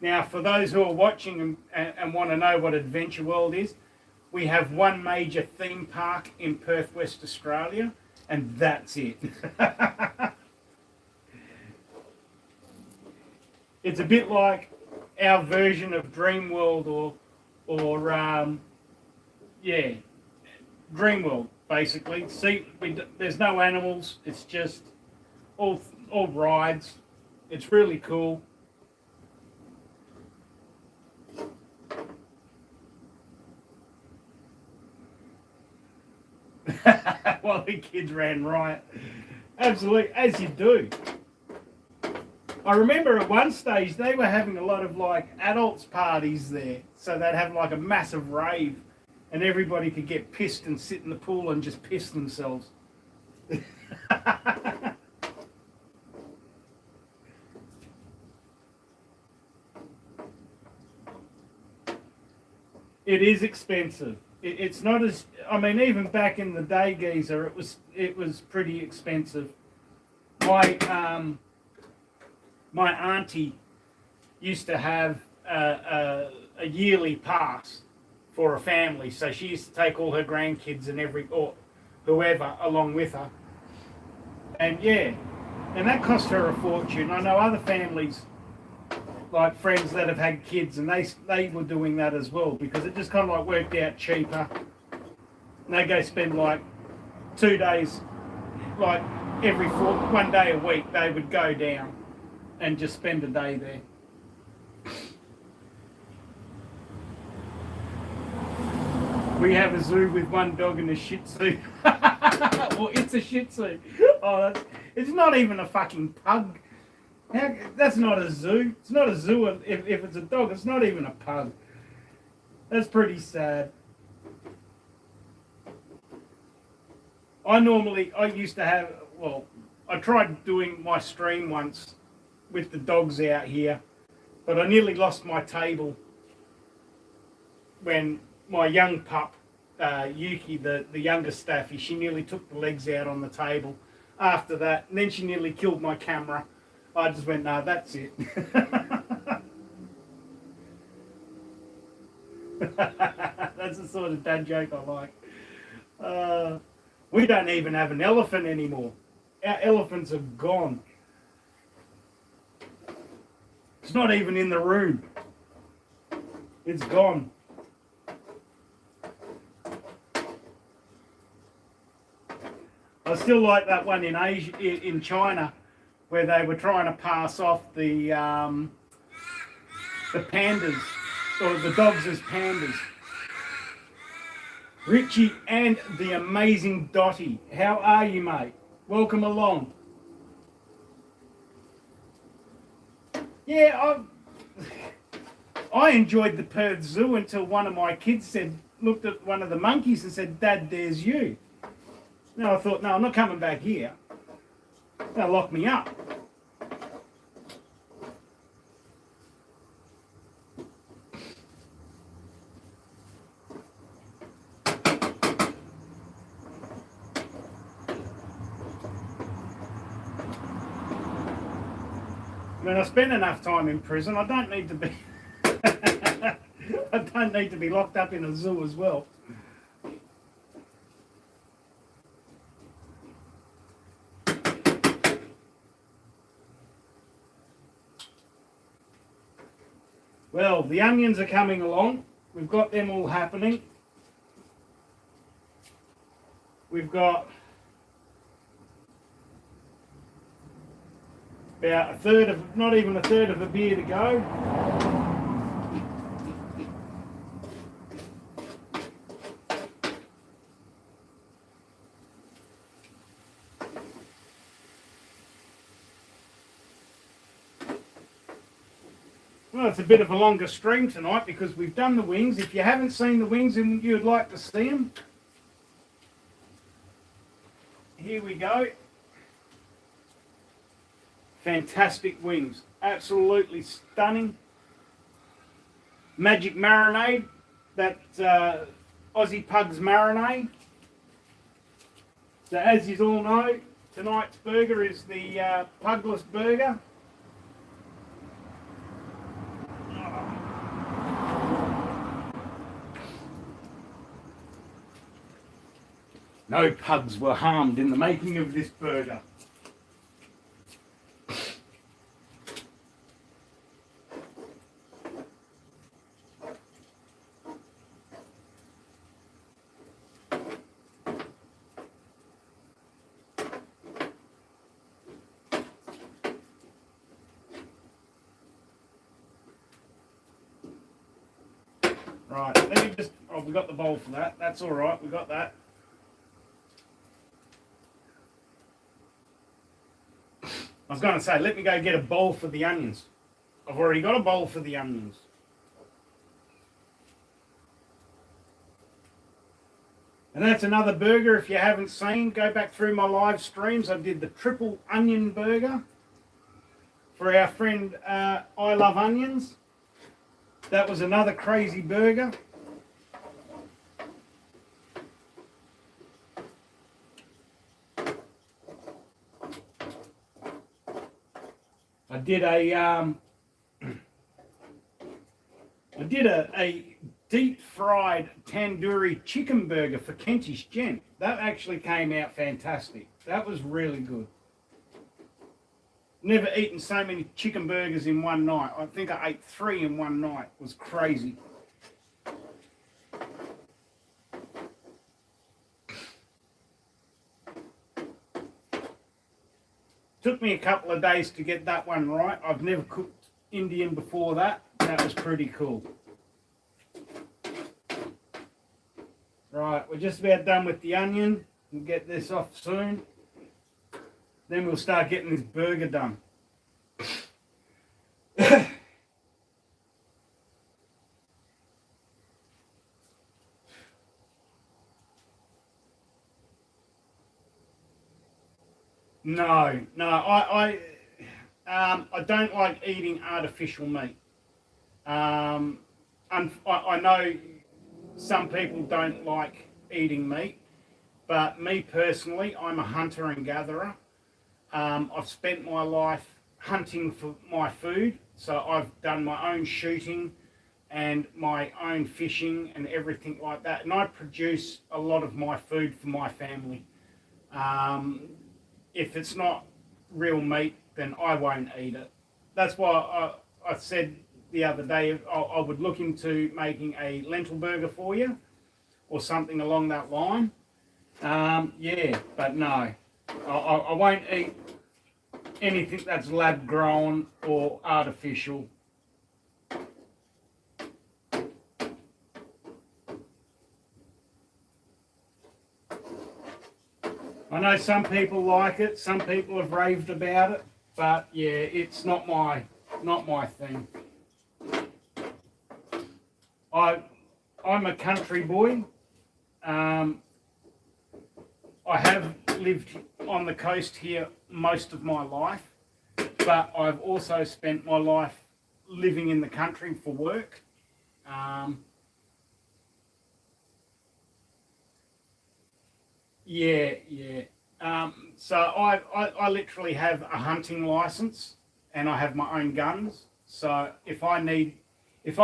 Now, for those who are watching and want to know what Adventure World is, we have one major theme park in Perth, West Australia, and that's it. It's a bit like our version of Dream World or Dream World, basically. See, there's no animals. It's just all rides. It's really cool. While the kids ran riot. Absolutely, as you do. I remember at one stage they were having a lot of like adults parties there. So they'd have like a massive rave and everybody could get pissed and sit in the pool and just piss themselves. It is expensive. It's not as, I mean, even back in the day, geezer, it was pretty expensive. My auntie used to have a yearly pass for a family, so she used to take all her grandkids and or whoever along with her. And yeah, and that cost her a fortune. I know other families, like friends that have had kids, and they were doing that as well because it just kind of like worked out cheaper. And they go spend like 2 days, like one day a week, they would go down and just spend a day there. We have a zoo with one dog and a Shih Tzu. Well, it's a Shih Tzu. Oh, it's not even a fucking pug. That's not a zoo. It's not a zoo if it's a dog. It's not even a pug. That's pretty sad. I used to have, well, I tried doing my stream once with the dogs out here, but I nearly lost my table when my young pup, Yuki, the youngest staffy, she nearly took the legs out on the table after that, and then she nearly killed my camera. I just went, no, that's it. That's the sort of dad joke I like. We don't even have an elephant anymore. Our elephants are gone. It's not even in the room. It's gone. I still like that one in Asia, in China, where they were trying to pass off the pandas, or the dogs as pandas. Richie and the amazing Dottie, how are you, mate? Welcome along. Yeah, I enjoyed the Perth Zoo until one of my kids looked at one of the monkeys and said, "Dad, there's you." Now I thought, no, I'm not coming back here. They'll lock me up. I mean, I spent enough time in prison. I don't need to be. I don't need to be locked up in a zoo as well. Well, the onions are coming along. We've got them all happening. We've got about a third of, not even a third of a beer to go. Well, it's a bit of a longer stream tonight because we've done the wings. If you haven't seen the wings and you'd like to see them, here we go. Fantastic wings. Absolutely stunning. Magic marinade. That Aussie Pugs marinade. So as you all know, tonight's burger is the Pugless Burger. No pugs were harmed in the making of this burger. Right, let me just, oh, we got the bowl for that. That's all right, we got that. I was going to say, let me go get a bowl for the onions. I've already got a bowl for the onions. And that's another burger. If you haven't seen, go back through my live streams. I did the triple onion burger for our friend I Love Onions. That was another crazy burger. I did a deep fried tandoori chicken burger for Kentish Gent. That actually came out fantastic. That was really good. Never eaten so many chicken burgers in one night. I think I ate 3 in one night. It was crazy. Took me a couple of days to get that one right. I've never cooked Indian before that. That was pretty cool. Right, we're just about done with the onion. We'll get this off soon. Then we'll start getting this burger done. No, I don't like eating artificial meat. I know some people don't like eating meat, but me personally, I'm a hunter and gatherer. I've spent my life hunting for my food, so I've done my own shooting and my own fishing and everything like that, and I produce a lot of my food for my family. If it's not real meat, then I won't eat it. That's why I said the other day I would look into making a lentil burger for you or something along that line. Yeah, but no, I won't eat anything that's lab grown or artificial. I know some people like it, some people have raved about it, but yeah, it's not my thing. I'm a country boy. I have lived on the coast here most of my life, but I've also spent my life living in the country for work. Yeah. So I literally have a hunting license and I have my own guns. So if I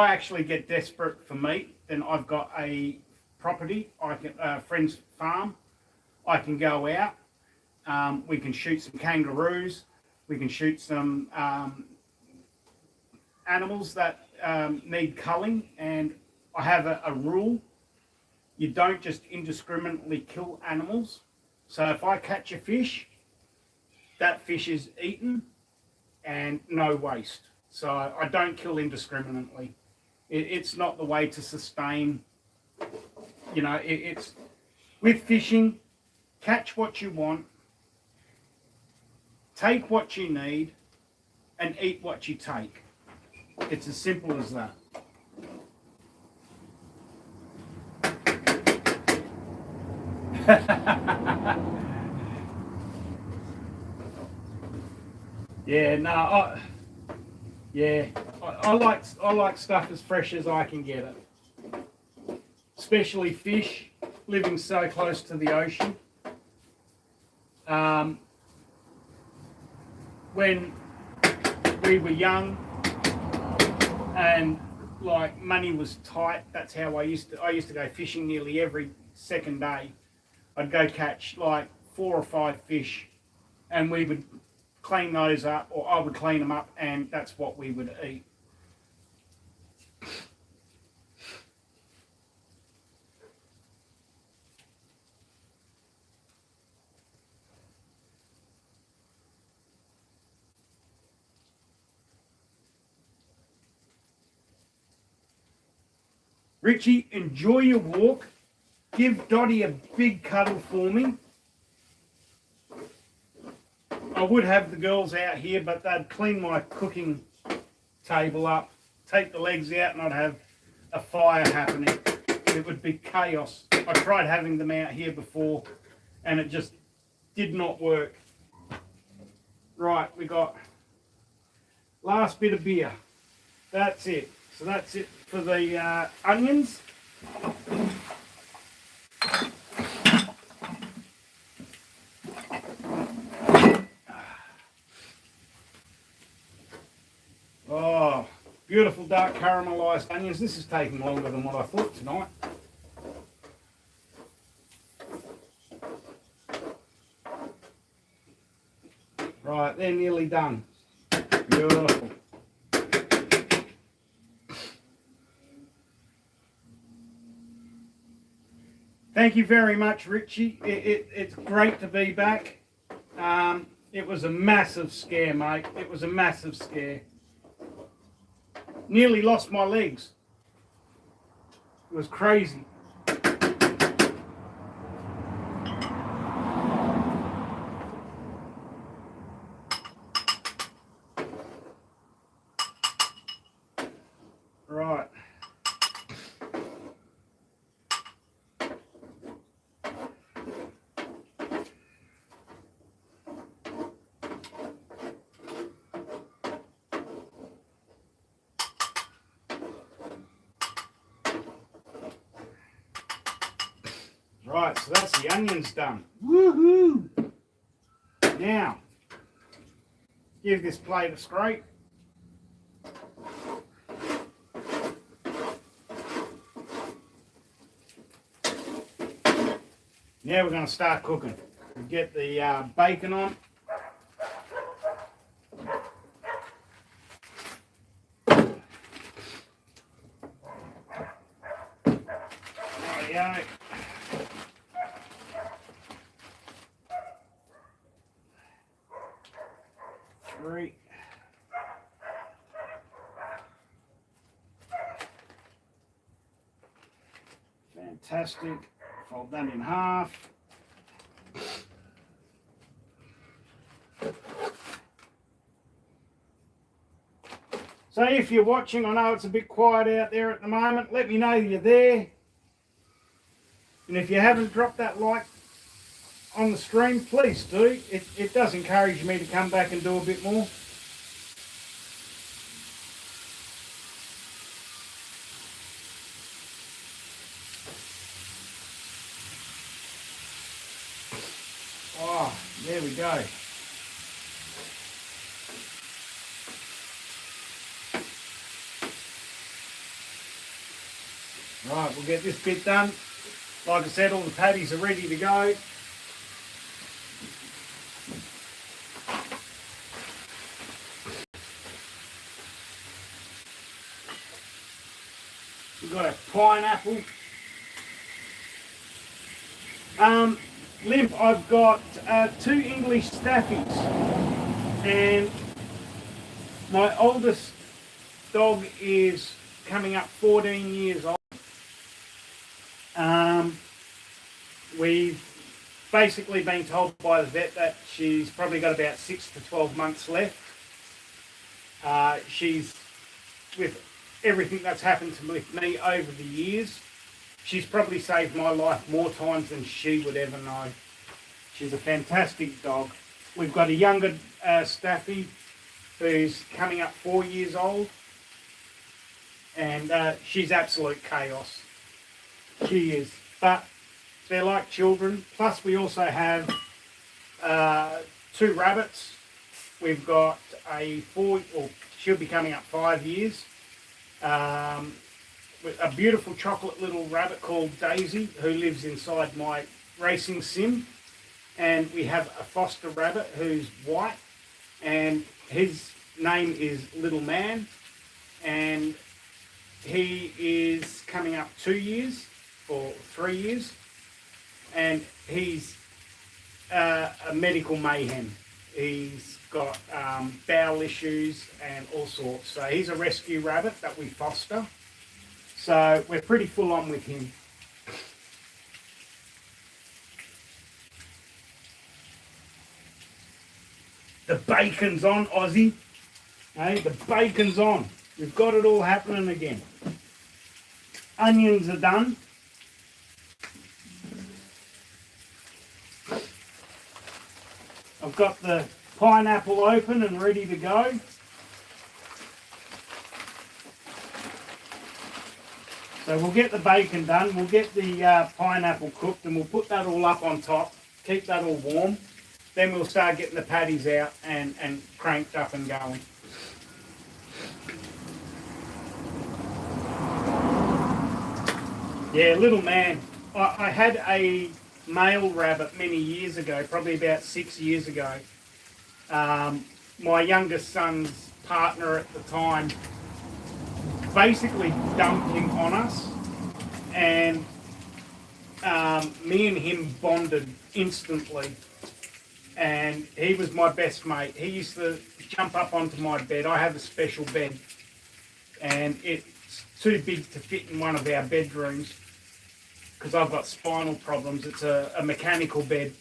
actually get desperate for meat, then I've got a property, a friend's farm. I can go out. We can shoot some kangaroos. We can shoot some animals that need culling. And I have a rule. You don't just indiscriminately kill animals. So if I catch a fish, that fish is eaten and no waste. So I don't kill indiscriminately. It's not the way to sustain, it's with fishing, catch what you want, take what you need, and eat what you take. It's as simple as that. Yeah, no, I like stuff as fresh as I can get it. Especially fish, living so close to the ocean. When we were young and like money was tight, that's how I used to go fishing nearly every second day. I'd go catch like 4 or 5 fish, and we would clean those up, or I would clean them up, and that's what we would eat. Richie, enjoy your walk. Give Dottie a big cuddle for me. I would have the girls out here, but they'd clean my cooking table up, take the legs out, and I'd have a fire happening. It would be chaos. I tried having them out here before, and it just did not work. Right, we got last bit of beer. That's it. So that's it for the onions. Oh, beautiful dark caramelised onions. This is taking longer than what I thought tonight. Right, they're nearly done. Beautiful. Thank you very much, Richie. It's great to be back. It was a massive scare, mate. It was a massive scare. Nearly lost my legs. It was crazy. Right. Right, so that's the onions done. Woohoo! Now, give this plate a scrape. Now we're going to start cooking. We'll get the bacon on. Rightio. Three. Fantastic. Fold that in half. So if you're watching, I know it's a bit quiet out there at the moment, let me know you're there. And if you haven't dropped that like on the stream, please do. It does encourage me to come back and do a bit more. Oh, there we go. Right, we'll get this bit done. Like I said, all the patties are ready to go. We've got a pineapple. Limp, I've got 2 English staffies, and my oldest dog is coming up 14 years old. We've basically been told by the vet that she's probably got about 6 to 12 months left. She's with everything that's happened to me over the years, she's probably saved my life more times than she would ever know. She's a fantastic dog. We've got a younger Staffy who's coming up 4 years old, and she's absolute chaos. She is. But they're like children. Plus we also have 2 rabbits. We've got she'll be coming up 5 years. With a beautiful chocolate little rabbit called Daisy, who lives inside my racing sim. And we have a foster rabbit who's white, and his name is Little Man, and he is coming up 2 years or 3 years, and he's a medical mayhem. He's got bowel issues and all sorts. So he's a rescue rabbit that we foster. So we're pretty full on with him. The bacon's on, Aussie. Hey, the bacon's on. We've got it all happening again. Onions are done. I've got the pineapple open and ready to go. So we'll get the bacon done, we'll get the pineapple cooked, and we'll put that all up on top, keep that all warm. Then we'll start getting the patties out and cranked up and going. Yeah, Little Man. I had a male rabbit many years ago, probably about 6 years ago. My youngest son's partner at the time basically dumped him on us, and me and him bonded instantly. And he was my best mate. He used to jump up onto my bed. I have a special bed, and it's too big to fit in one of our bedrooms because I've got spinal problems. It's a mechanical bed.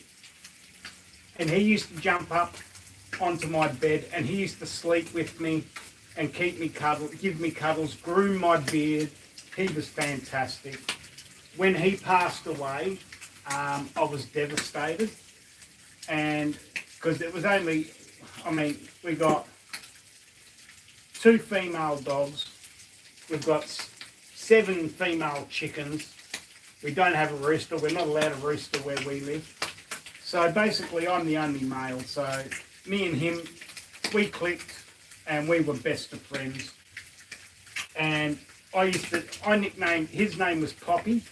And he used to jump up onto my bed, and he used to sleep with me and keep me cuddled, give me cuddles, groom my beard. He was fantastic. When he passed away, I was devastated. And because it was only, we got 2 female dogs, we've got 7 female chickens, we don't have a rooster, we're not allowed a rooster where we live. So basically I'm the only male, so me and him, we clicked and we were best of friends. And I nicknamed, his name was Poppy.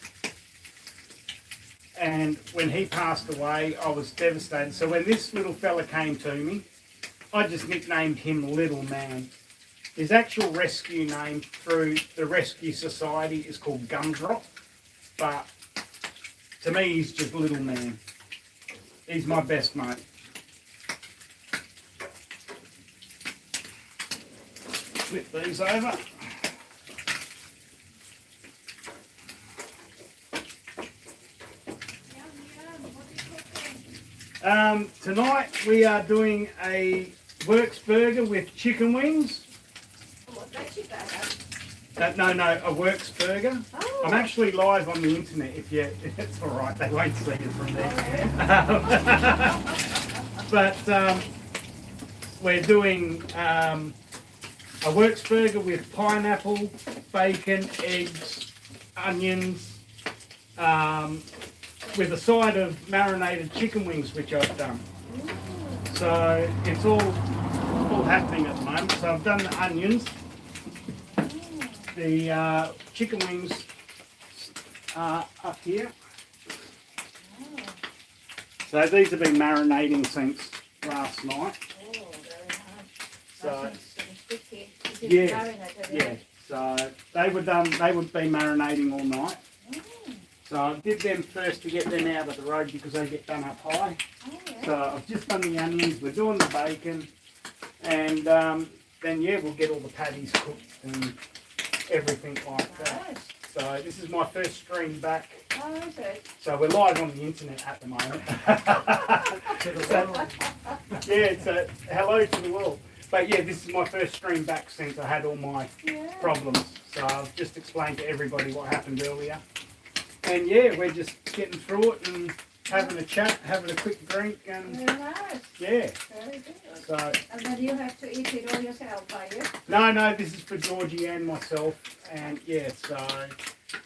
And when he passed away, I was devastated. So when this little fella came to me, I just nicknamed him Little Man. His actual rescue name through the Rescue Society is called Gumdrop, but to me, he's just Little Man. He's my best mate. Flip these over. Tonight we are doing a Works burger with chicken wings. What's that No, a Works burger. Oh. I'm actually live on the internet. If it's all right, they won't see it from there. But we're doing a Works burger with pineapple, bacon, eggs, onions, with a side of marinated chicken wings, which I've done. So it's all happening at the moment. So I've done the onions. The chicken wings are up here. So these have been marinating since last night. Oh, very nice. So Nice and sticky. yeah. So they would be marinating all night. So I did them first to get them out of the road because they get done up high. Oh, yeah. So I've just done the onions, we're doing the bacon, and then we'll get all the patties cooked and everything like that. Nice. So this is my first stream back. Oh, okay. So we're live on the internet at the moment. It's a hello to the world. But yeah, this is my first stream back since I had all my Yeah. problems. So I've just explained to everybody what happened earlier. And yeah, we're just getting through it and having a chat, having a quick drink, and Very nice. yeah. Very good. So And then you have to eat it all yourself, are you? no, this is for Georgie and myself, and yeah. So,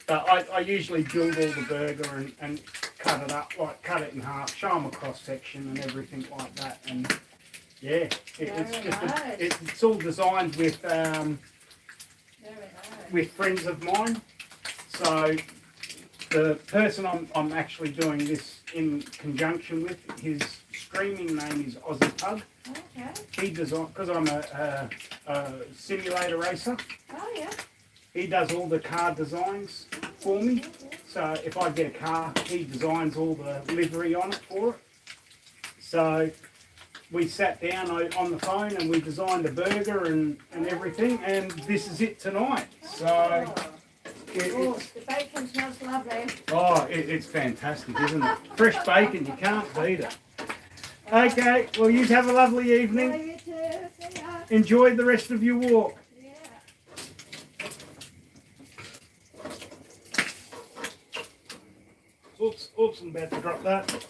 but I usually build all the burger and cut it up, like cut it in half, show them a cross section and everything like that, and yeah, it's Very just nice. it's all designed with Very nice. with friends of mine. So the person I'm actually doing this in conjunction with, his streaming name is Aussie Pug. Okay. He designed, because I'm a simulator racer. Oh, yeah. He does all the car designs for me. So if I get a car, he designs all the livery on it for it. So we sat down on the phone and we designed a burger and everything, and this is it tonight. So Oh, the bacon smells lovely. it's fantastic, isn't it? Fresh bacon, you can't beat it. Okay, well, you have a lovely Yeah, evening. you too. See ya. Enjoy the rest of your walk. Yeah. Oops, I'm about to drop that.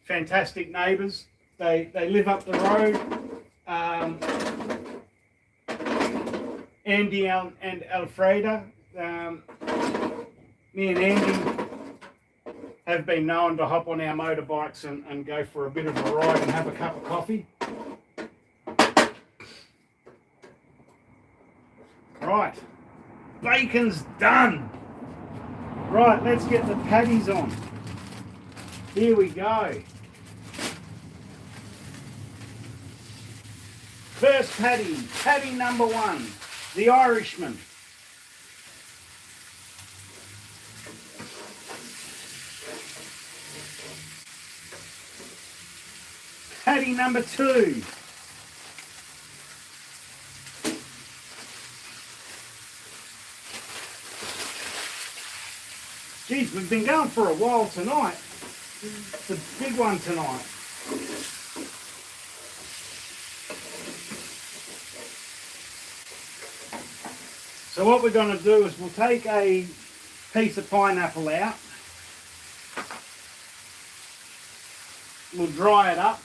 Fantastic neighbours. They live up the road. Andy and Alfreda. Me and Andy have been known to hop on our motorbikes and go for a bit of a ride and have a cup of coffee. Right, bacon's done. Right, let's get the patties on. Here we go. First patty number 1, the Irishman. Patty number 2. Geez, we've been going for a while tonight. It's a big one tonight. So what we're going to do is we'll take a piece of pineapple out. We'll dry it up.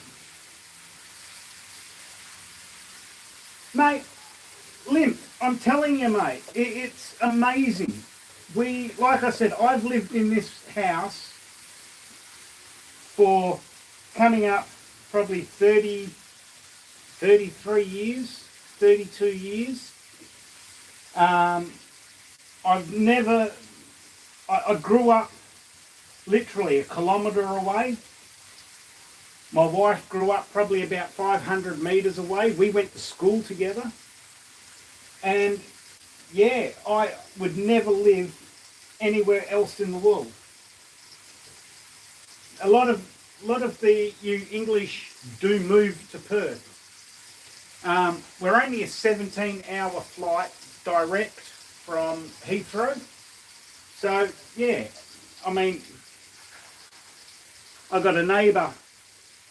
Mate, Limp, I'm telling you, mate, it's amazing. Like I said, I've lived in this house for coming up probably 33 years, 32 years. I grew up literally a kilometre away. My wife grew up probably about 500 metres away. We went to school together. And yeah, I would never live anywhere else in the world. A lot of you English do move to Perth. We're only a 17-hour flight direct from Heathrow. So yeah, I mean, I've got a neighbour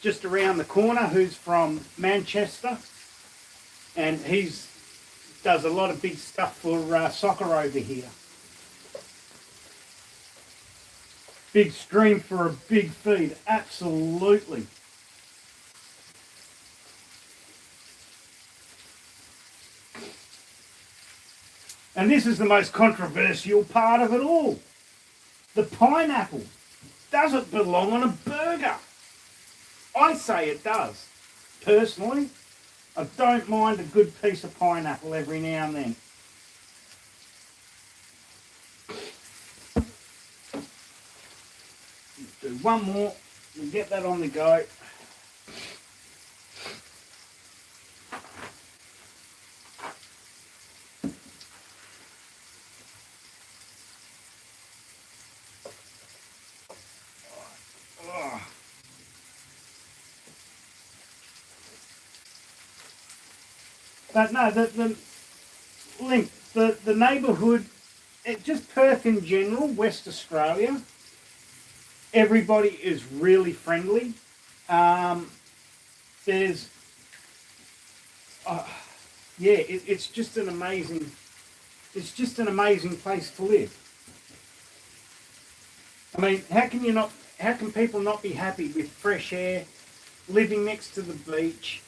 just around the corner who's from Manchester, and does a lot of big stuff for soccer over here. Big stream for a big feed, absolutely. And this is the most controversial part of it all. The pineapple. Does it belong on a burger? I say it does. Personally, I don't mind a good piece of pineapple every now and then. Let's do one more and get that on the go. But no, the neighbourhood, just Perth in general, West Australia, everybody is really friendly. there's, yeah, it's just an amazing, it's just an amazing place to live. I mean, how can people not be happy with fresh air, living next to the beach,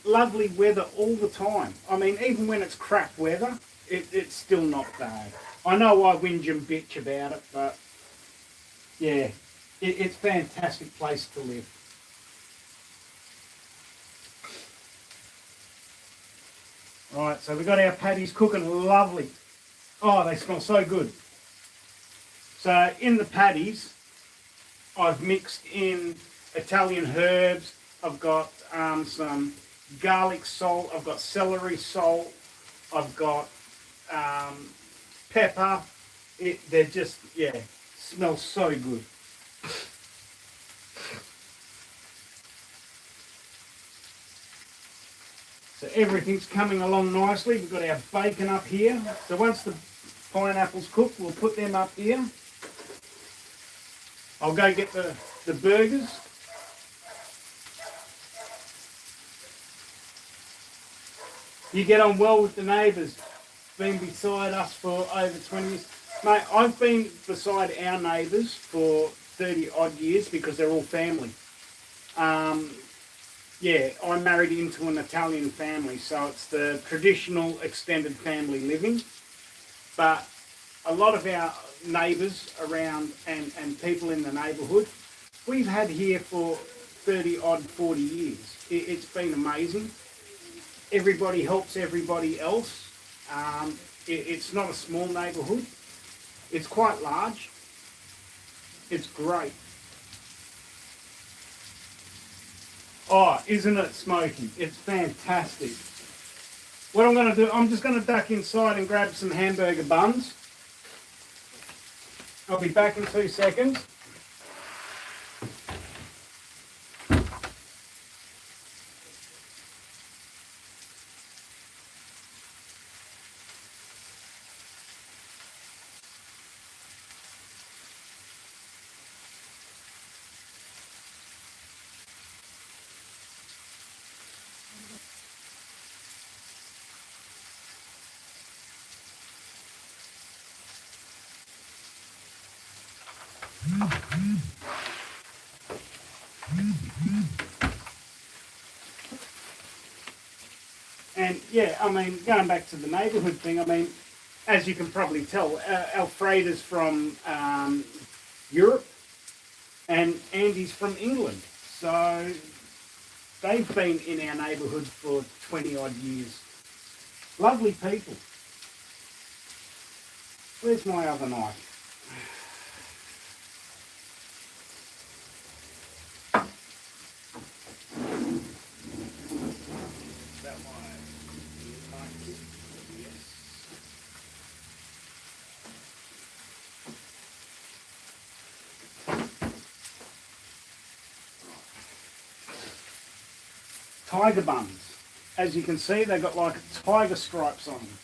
lovely weather all the time? I mean, even when it's crap weather, it's still not bad. I know I whinge and bitch about it, but yeah, it's a fantastic place to live. Right, so we've got our patties cooking lovely. Oh, they smell so good. So in the patties, I've mixed in Italian herbs. I've got some garlic salt. I've got celery salt. I've got pepper. They're just, yeah, smells so good. So everything's coming along nicely. We've got our bacon up here. So once the pineapples cooked, we'll put them up here. I'll go get the burgers. You get on well with the neighbours. Been beside us for over 20 years. Mate, I've been beside our neighbours for 30 odd years because they're all family. Yeah, I married into an Italian family, so it's the traditional extended family living. But a lot of our neighbours around and people in the neighbourhood, we've had here for 30 odd 40 years. It's been amazing. Everybody helps everybody else. It's not a small neighbourhood. It's quite large. It's great. Oh, isn't it smoky? It's fantastic. What I'm going to do, I'm just going to duck inside and grab some hamburger buns. I'll be back in 2 seconds. And yeah, I mean, going back to the neighbourhood thing, I mean, as you can probably tell, Alfreda's from Europe and Andy's from England. So they've been in our neighbourhood for 20 odd years. Lovely people. Where's my other knife? That one. Yes. Tiger buns. As you can see, they've got like tiger stripes on them.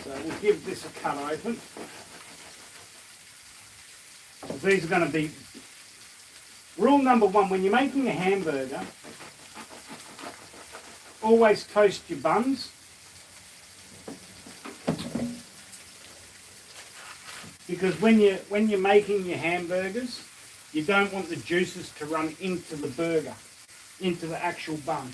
So we'll give this a cut open. These are going to be rule number one: when you're making a hamburger, always toast your buns. Because when you're making your hamburgers, you don't want the juices to run into the burger, into the actual bun.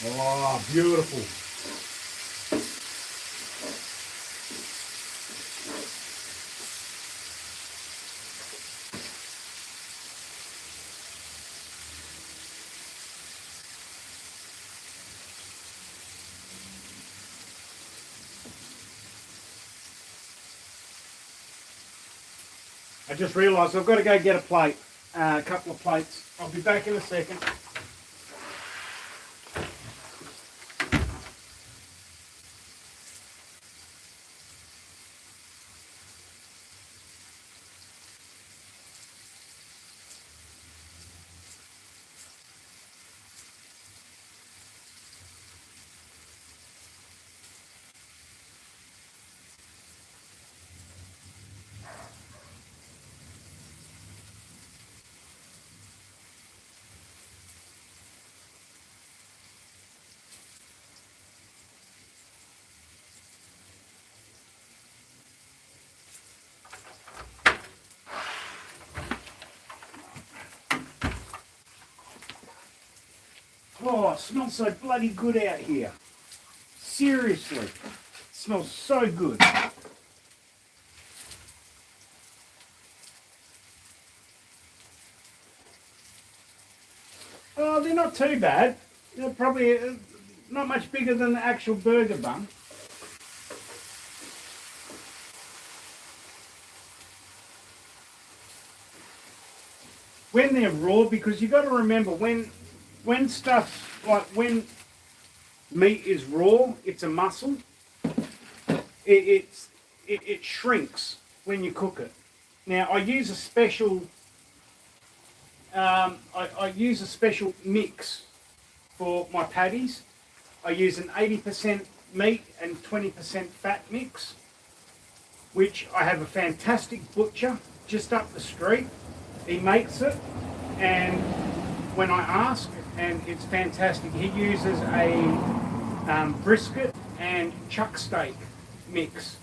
Oh, beautiful. I just realised I've got to go get a plate, a couple of plates. I'll be back in a second. Oh, it smells so bloody good out here. Seriously. It smells so good. Oh, they're not too bad. They're probably not much bigger than the actual burger bun. When they're raw, because you got to remember when stuff like when meat is raw, it's a muscle. It shrinks when you cook it. Now I use a special I use a special mix for my patties. I use an 80% meat and 20% fat mix, which I have a fantastic butcher just up the street. He makes it, and when I ask, and it's fantastic, he uses a brisket and chuck steak mix.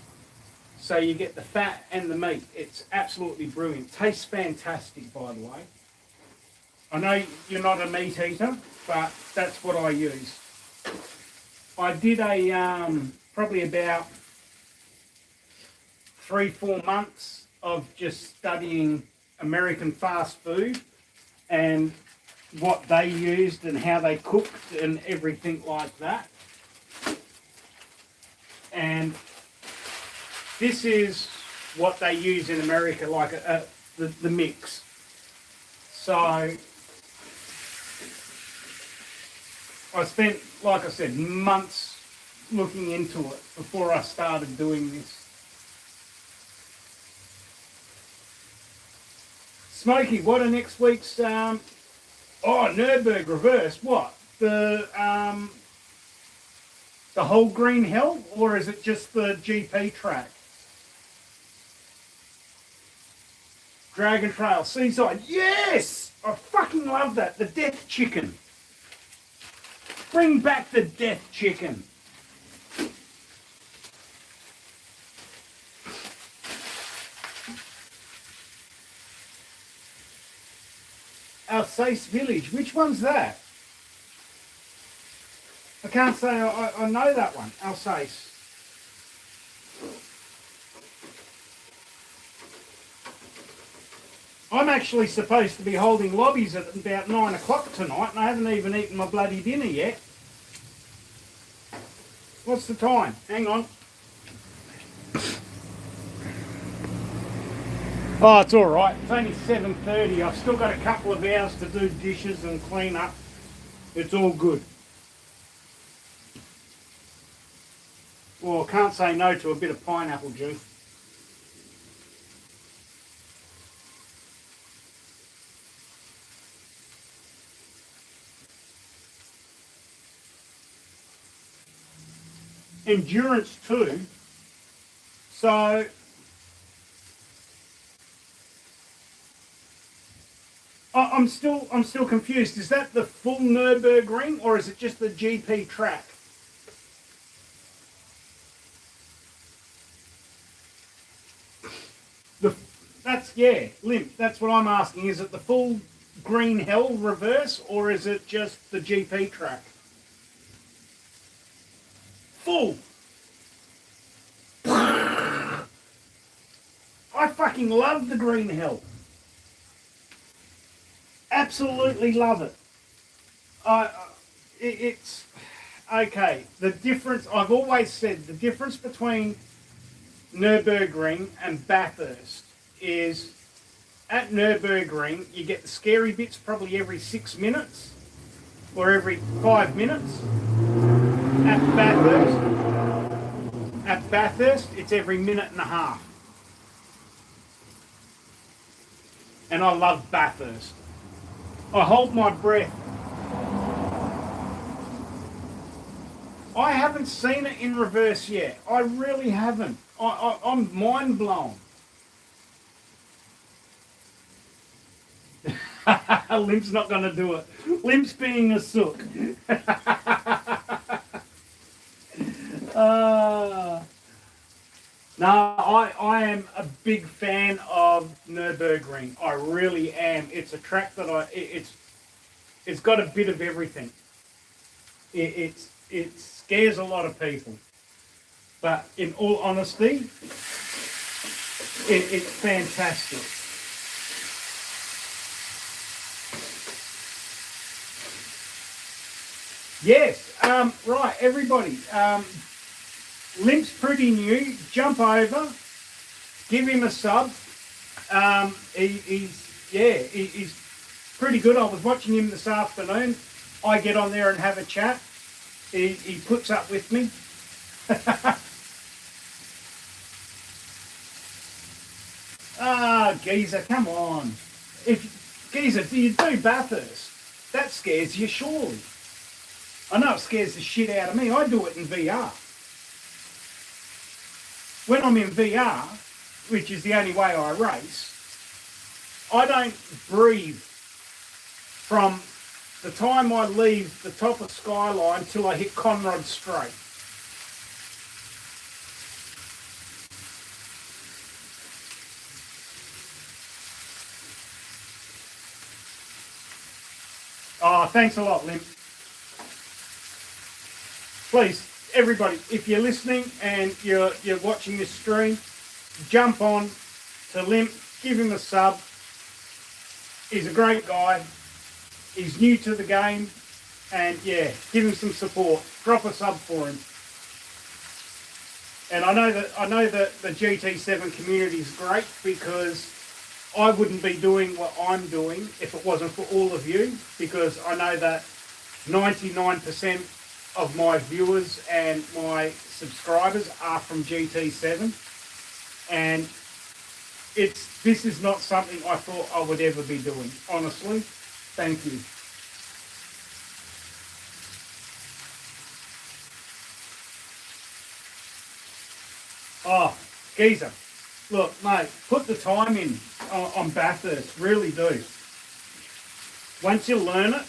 So you get the fat and the meat. It's absolutely brilliant. Tastes fantastic, by the way. I know you're not a meat eater, but that's what I use. I did a probably about 3-4 months of just studying American fast food and what they used and how they cooked and everything like that. And this is what they use in America, like the mix. So I spent, like I said, months looking into it before I started doing this. Smokey, what are next week's, Nürburgring reverse, what? The whole green hell, or is it just the GP track? Dragon Trail, Seaside, yes! I fucking love that, the death chicken. Bring back the death chicken. Alsace Village, which one's that? I can't say I know that one, Alsace. I'm actually supposed to be holding lobbies at about 9 o'clock tonight, and I haven't even eaten my bloody dinner yet. What's the time? Hang on. Oh, it's all right. It's only 7:30. I've still got a couple of hours to do dishes and clean up. It's all good. Well, I can't say no to a bit of pineapple juice. Endurance too. So I'm still confused. Is that the full Nürburgring or is it just the GP track? Limp. That's what I'm asking. Is it the full green hell reverse or is it just the GP track? Full. I fucking love the green hell. Absolutely love it. It's okay. The difference, I've always said, the difference between Nürburgring and Bathurst is at Nürburgring you get the scary bits probably every 6 minutes or every 5 minutes. At Bathurst it's every minute and a half. And I love Bathurst. I hold my breath. I haven't seen it in reverse yet. I really haven't. I'm mind blown. Limp's not going to do it. Limp's being a sook. No, I am a big fan of Nürburgring. I really am. It's a track that it's got a bit of everything. it scares a lot of people. But in all honesty, it's fantastic. Yes, right, everybody. Limp's pretty new. Jump over, give him a sub. He's pretty good. I was watching him this afternoon. I get on there and have a chat. He puts up with me. Geezer, come on. Geezer, do you do Bathurst? That scares you, surely. I know it scares the shit out of me. I do it in VR. When I'm in VR, which is the only way I race, I don't breathe from the time I leave the top of Skyline till I hit Conrod Straight. Oh, thanks a lot, Limp. Please, everybody, if you're listening and you're watching this stream, jump on to Limp, give him a sub. He's a great guy. He's new to the game, and yeah, give him some support. Drop a sub for him. And I know that the GT7 community is great, because I wouldn't be doing what I'm doing if it wasn't for all of you, because I know that 99% of my viewers and my subscribers are from GT7, and this is not something I thought I would ever be doing, honestly. Thank you. Oh, Geezer, look, mate, put the time in on Bathurst, really do. Once you learn it,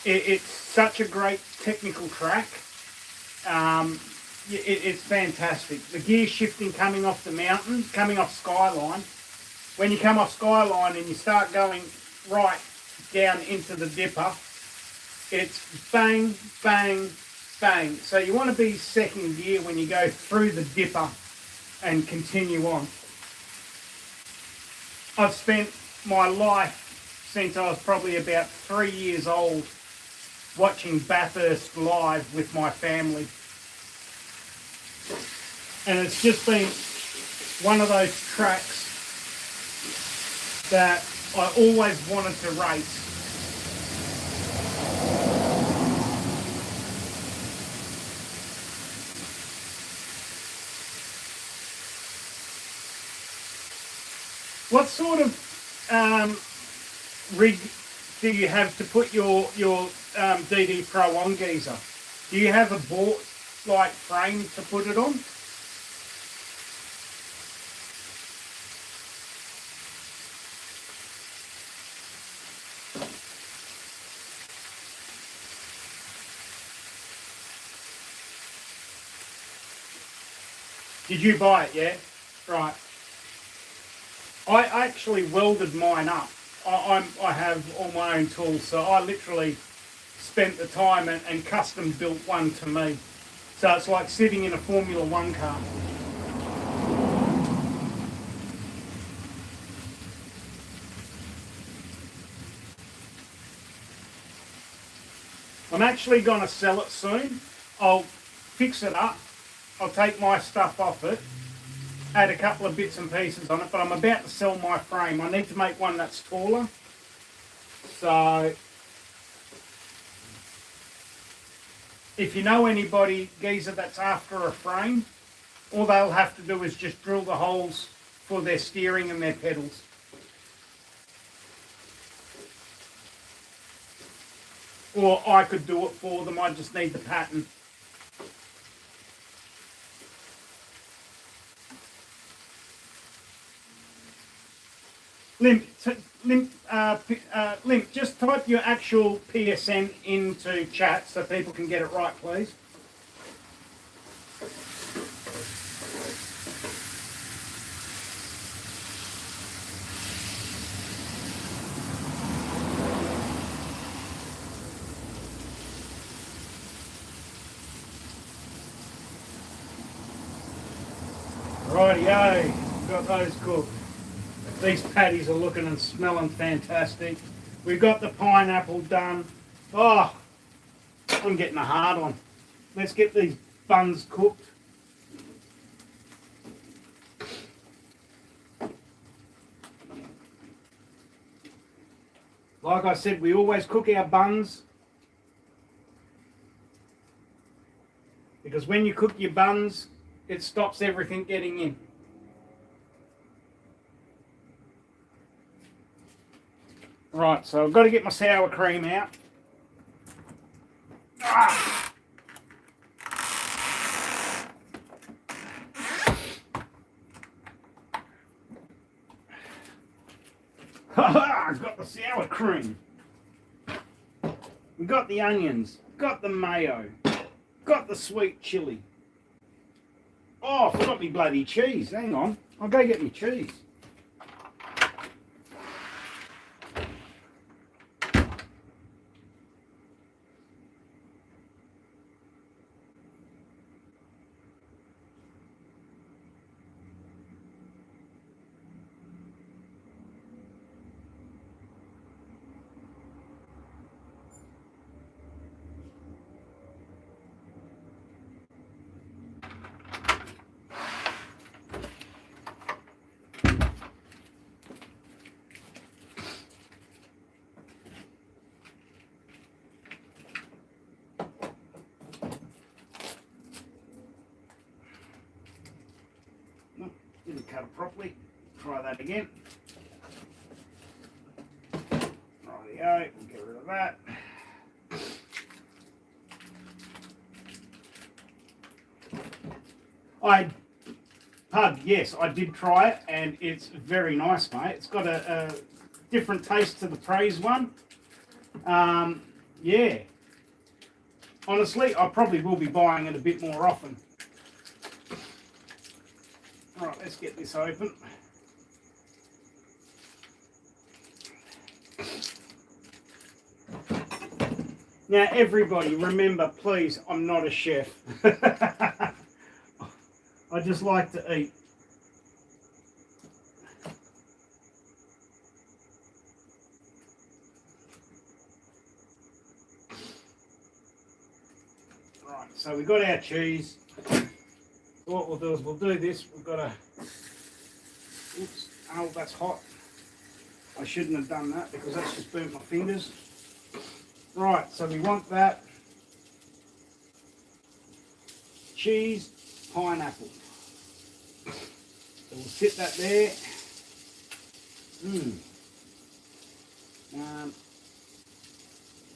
it's such a great technical track. It's fantastic. The gear shifting coming off the mountain, coming off Skyline. When you come off Skyline and you start going right down into the dipper, it's bang, bang, bang. So you want to be second gear when you go through the dipper and continue on. I've spent my life since I was probably about 3 years old watching Bathurst live with my family. And it's just been one of those tracks that I always wanted to race. What sort of rig do you have to put your DD Pro on, Geezer? Do you have a bought like frame to put it on? Did you buy it, yeah? Right. I actually welded mine up. I have all my own tools, so I literally spent the time and custom built one to me. So it's like sitting in a Formula One car. I'm actually going to sell it soon. I'll fix it up. I'll take my stuff off it, add a couple of bits and pieces on it, but I'm about to sell my frame. I need to make one that's taller. So if you know anybody, Geezer, that's after a frame, all they'll have to do is just drill the holes for their steering and their pedals. Or I could do it for them, I just need the pattern. Limp, just type your actual PSN into chat so people can get it right, please. Rightio, got those cooked. These patties are looking and smelling fantastic. We've got the pineapple done. Oh, I'm getting a hard one. Let's get these buns cooked. Like I said, we always cook our buns because when you cook your buns, it stops everything getting in. Right, so I've got to get my sour cream out. Ah! I've got the sour cream. We got the onions, got the mayo, got the sweet chilli. Oh, I forgot me bloody cheese. Hang on, I'll go get me cheese. Didn't cut it properly. Try that again. Rightio, we'll get rid of that. Yes, I did try it and it's very nice, mate. It's got a different taste to the Praise one. Yeah. Honestly, I probably will be buying it a bit more often. Right, let's get this open. Now, everybody, remember, please, I'm not a chef. I just like to eat. Right, so we got our cheese. What we'll do is we'll do this. We've got a. Oops! Oh, that's hot. I shouldn't have done that because that's just burnt my fingers. Right, so we want that. Cheese, pineapple. So we'll sit that there.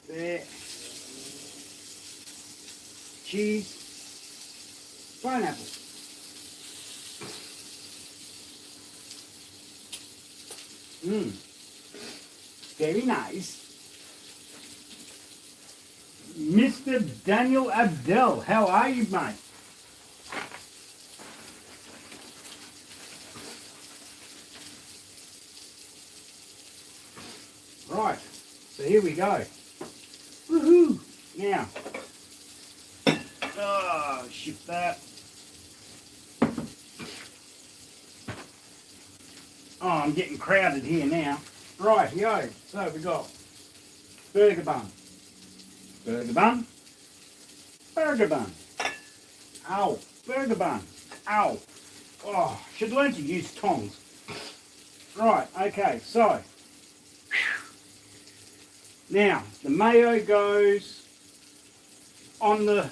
There. Cheese, pineapple. Very nice. Mr. Daniel Abdel, how are you, mate? Right, so here we go. Woohoo! Now, shift that. Oh, I'm getting crowded here now. Right, yo. So we got burger bun. Burger bun. Burger bun. Ow. Burger bun. Ow. Oh, should learn to use tongs. Right, okay, so. Now, the mayo goes on the...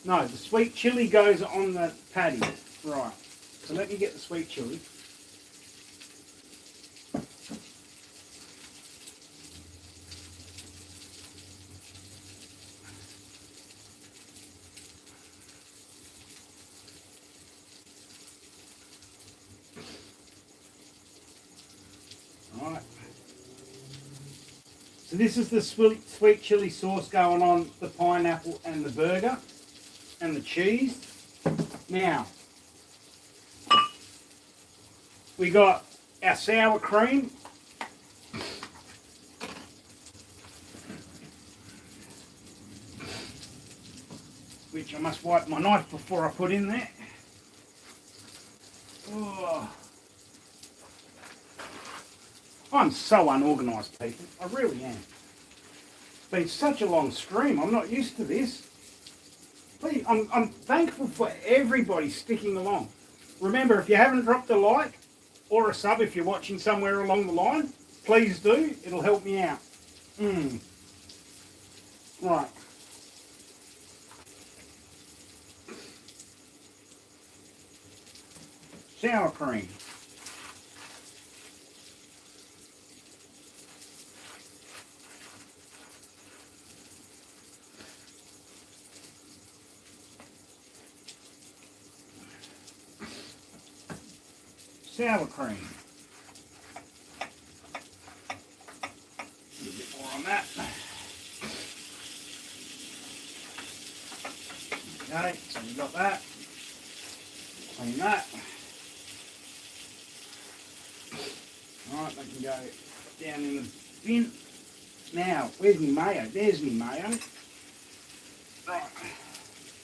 No, the sweet chili goes on the patty. Right, so let me get the sweet chili. Right. So this is the sweet chili sauce going on the pineapple and the burger and the cheese. Now, we got our sour cream. Which I must wipe my knife before I put in there. I'm so unorganised, people. I really am. It's been such a long stream. I'm not used to this. Please, I'm thankful for everybody sticking along. Remember, if you haven't dropped a like or a sub, if you're watching somewhere along the line, please do. It'll help me out. Right. Sour cream. Sour cream. A little bit more on that. Okay, so we've got that. Clean that. Alright, that can go down in the bin. Now, where's my mayo? There's my mayo. Right.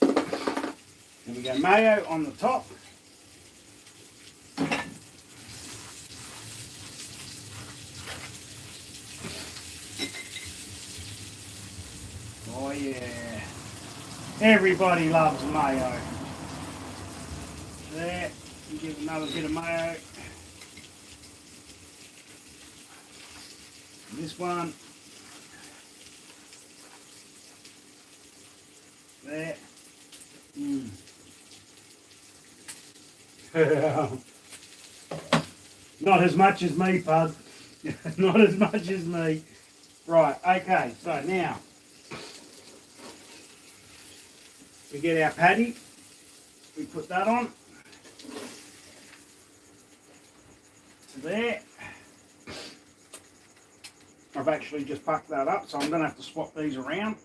There we go, mayo on the top. Oh yeah. Everybody loves mayo. There, you give another bit of mayo. This one. There. Not as much as me, Pug. Not as much as me. Right, okay, so now we get our patty, we put that on to there. I've actually just packed that up, so I'm going to have to swap these around.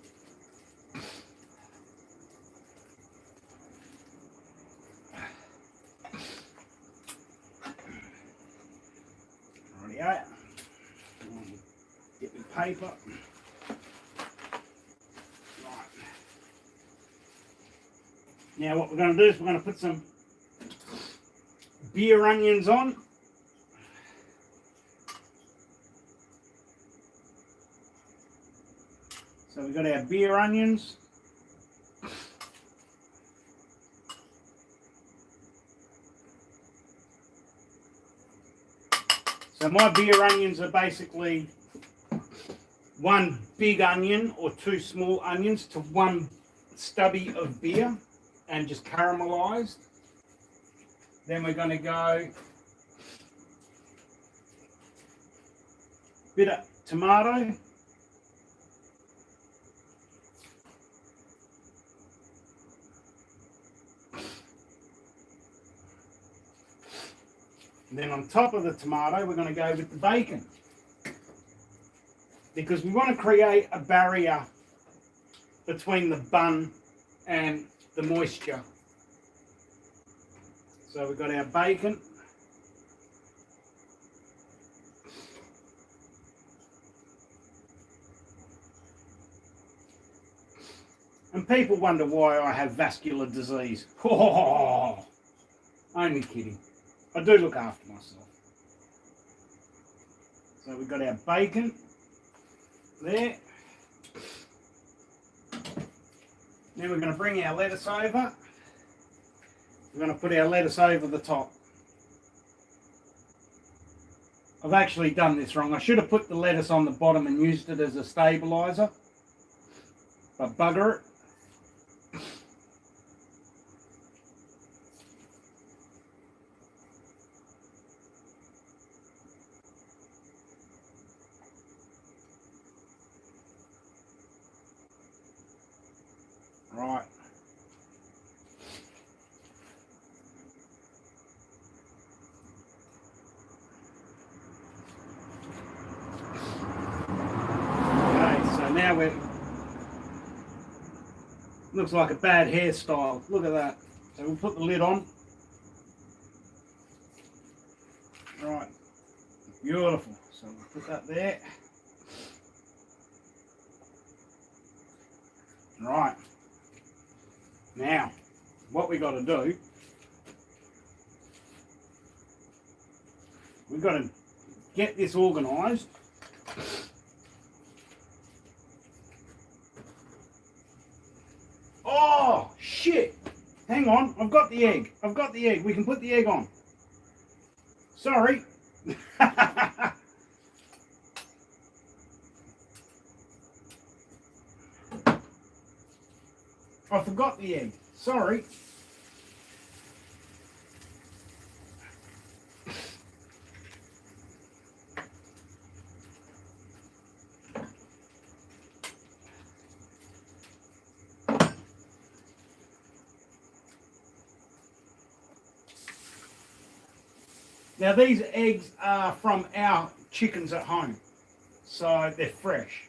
Rightio. Get my paper. Right. Now what we're going to do is we're going to put some beer onions on. So we've got our beer onions. So my beer onions are basically one big onion or two small onions to one stubby of beer and just caramelized. Then we're going to go bit of tomato. And then on top of the tomato, we're going to go with the bacon. Because we want to create a barrier between the bun and the moisture. So we've got our bacon. And people wonder why I have vascular disease. Oh, only kidding. I do look after myself. So we've got our bacon there. Then we're going to bring our lettuce over. We're going to put our lettuce over the top. I've actually done this wrong. I should have put the lettuce on the bottom and used it as a stabilizer. But bugger it. Right. Okay, so now we're... Looks like a bad hairstyle. Look at that. So we'll put the lid on. Right. Beautiful. So we'll put that there. Right. Now, what we got to do, we've got to get this organised. Oh, shit. Hang on. I've got the egg. I've got the egg. We can put the egg on. Sorry. I forgot the egg. Sorry. Now these eggs are from our chickens at home, so they're fresh.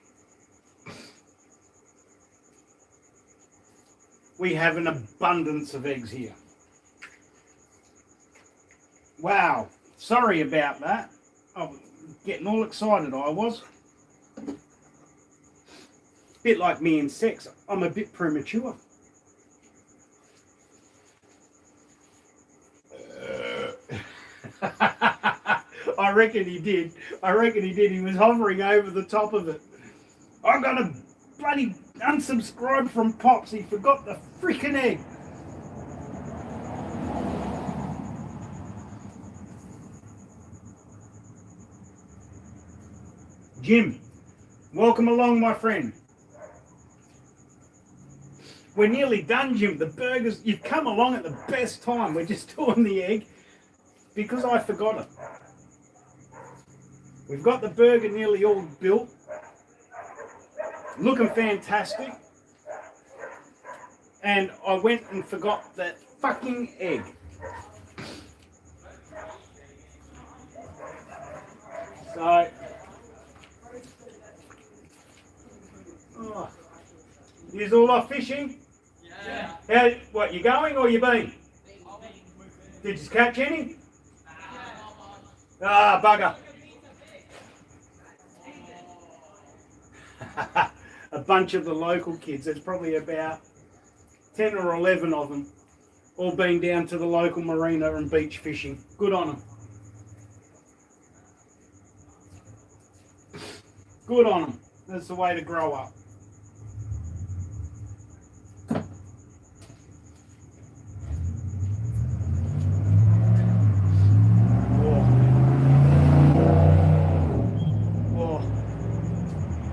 We have an abundance of eggs here. Wow, sorry about that. I'm getting all excited, I was. Bit like me in sex, I'm a bit premature. I reckon he did. He was hovering over the top of it. I'm gonna bloody unsubscribe from Pops. He forgot the freaking egg. Jim, welcome along, my friend. We're nearly done, Jim. The burgers, you've come along at the best time. We're just doing the egg because I forgot it. We've got the burger nearly all built. Looking fantastic. And I went and forgot that fucking egg. So, you's all off fishing? Yeah. How, what, you going or you been? Did you catch any? Ah, bugger. A bunch of the local kids, there's probably about 10 or 11 of them, all been down to the local marina and beach fishing. Good on them. Good on them. That's the way to grow up.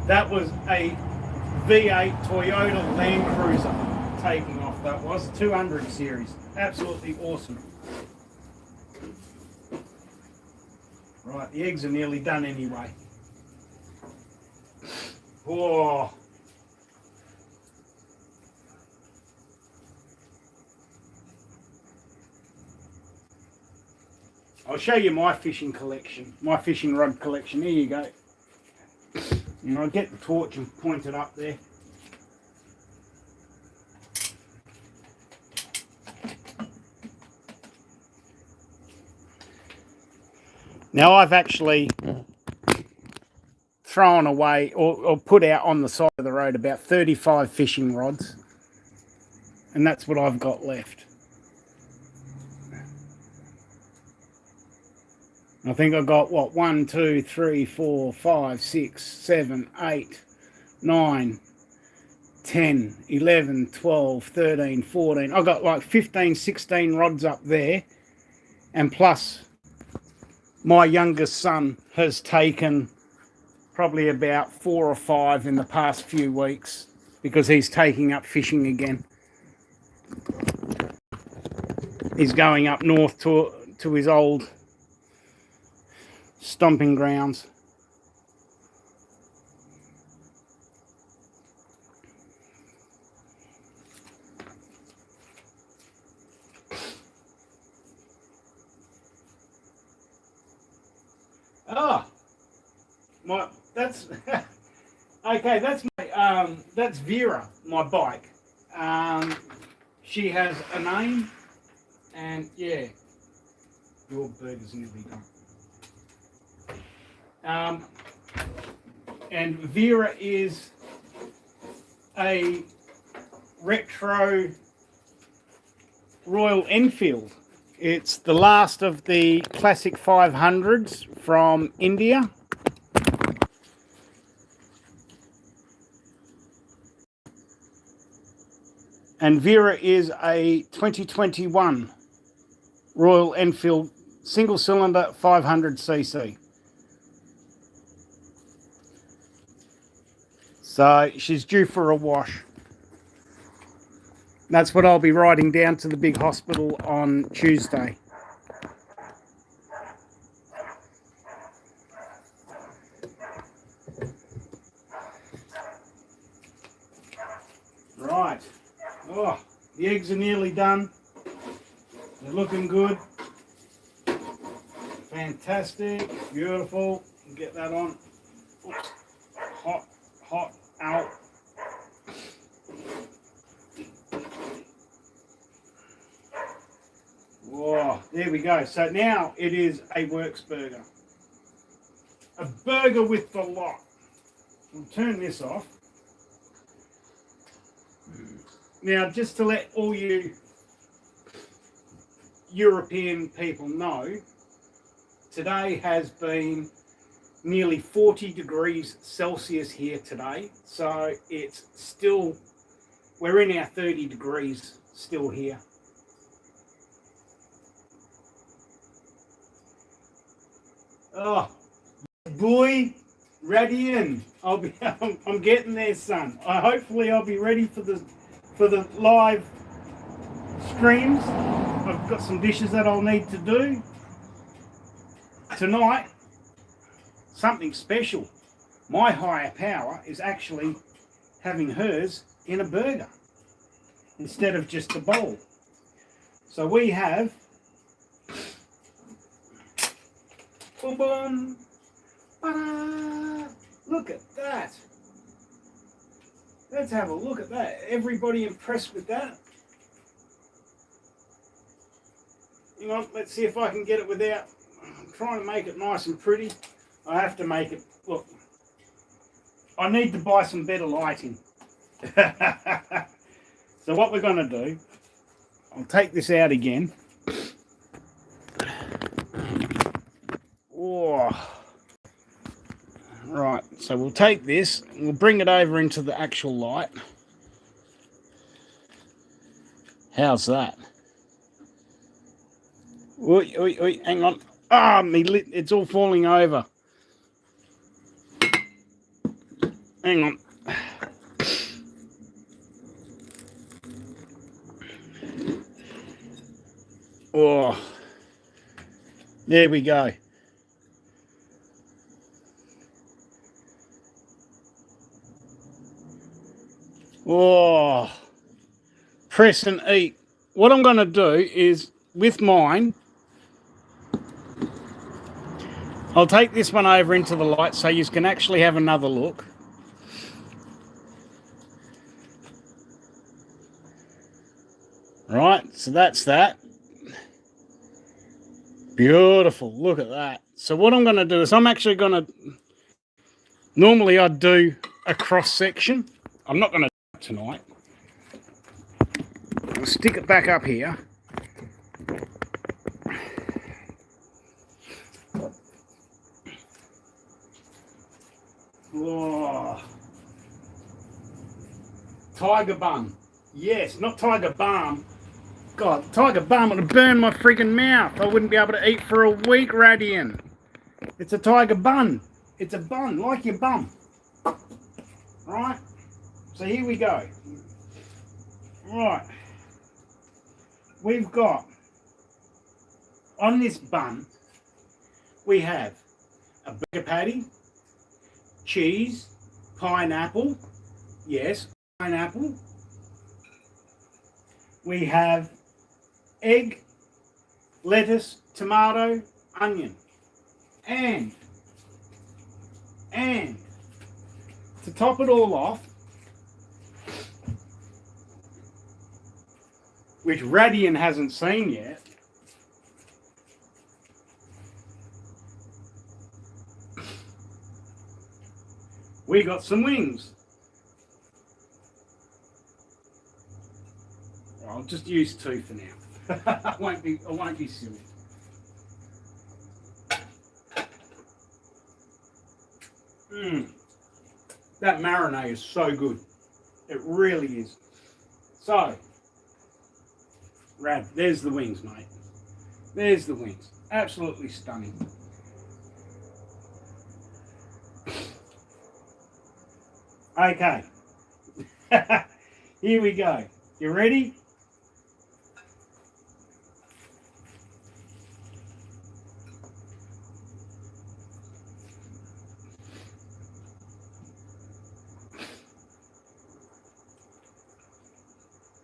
That was a V8 Toyota Land Cruiser taking off. That was 200 series. Absolutely awesome. Right, the eggs are nearly done anyway. Oh. I'll show you my fishing collection, my fishing rod collection. Here you go. And I'll get the torch and point it up there. Now I've actually thrown away or put out on the side of the road about 35 fishing rods. And that's what I've got left. I think I've got, what, 1, 2, 3, 4, 5, 6, 7, 8, 9, 10, 11, 12, 13, 14. I've got like 15, 16 rods up there. And plus, my youngest son has taken probably about 4 or 5 in the past few weeks because he's taking up fishing again. He's going up north to his old stomping grounds. Oh, that's okay. That's Vera, my bike. She has a name, and yeah, your burger's nearly done. And Vera is a retro Royal Enfield It's the last of the classic 500s from India. And Vera is a 2021 Royal Enfield single cylinder 500cc. So she's due for a wash. That's what I'll be riding down to the big hospital on Tuesday. Right. Oh, the eggs are nearly done. They're looking good. Fantastic. Beautiful. Get that on. Oops. Hot, hot, out. Whoa, there we go. So now it is a works burger. A burger with the lot. We'll turn this off. Now, just to let all you European people know, today has been nearly 40 degrees Celsius here today. So it's still, we're in our 30 degrees still here. Oh, boy, ready in. I'm getting there, son. Hopefully I'll be ready for the live streams. I've got some dishes that I'll need to do tonight. Something special. My higher power is actually having hers in a burger instead of just a bowl. So we have boom, boom. Ta-da! Look at that. Let's have a look at that. Everybody impressed with that? Hang on, let's see if I can get it without. I'm trying to make it nice and pretty. I have to make it, look. I need to buy some better lighting. So what we're going to do, I'll take this out again. Oh. Right, so we'll take this and we'll bring it over into the actual light. How's that? Oi, oi, oi, hang on. Ah, me lid, it's all falling over. Hang on. Oh, there we go. Oh, press and eat. What I'm going to do is, with mine, I'll take this one over into the light so you can actually have another look. Right, so that's that. Beautiful, look at that. So what I'm going to do is I'm actually going to, normally I'd do a cross section. I'm not going to do it tonight. I'll stick it back up here. Oh. Tiger bun. Yes, not tiger balm. God, tiger balm would have burned my friggin' mouth. I wouldn't be able to eat for a week, Radian. It's a tiger bun. It's a bun, like your bum. Right? So here we go. Right. We've got, on this bun, we have a burger patty, cheese, pineapple. Yes, pineapple. We have egg, lettuce, tomato, onion. And to top it all off, which Radian hasn't seen yet, we got some wings. I'll just use 2 for now. I won't be silly. That marinade is so good. It really is. So, Rad, there's the wings, mate. There's the wings. Absolutely stunning. Okay. Here we go. You ready?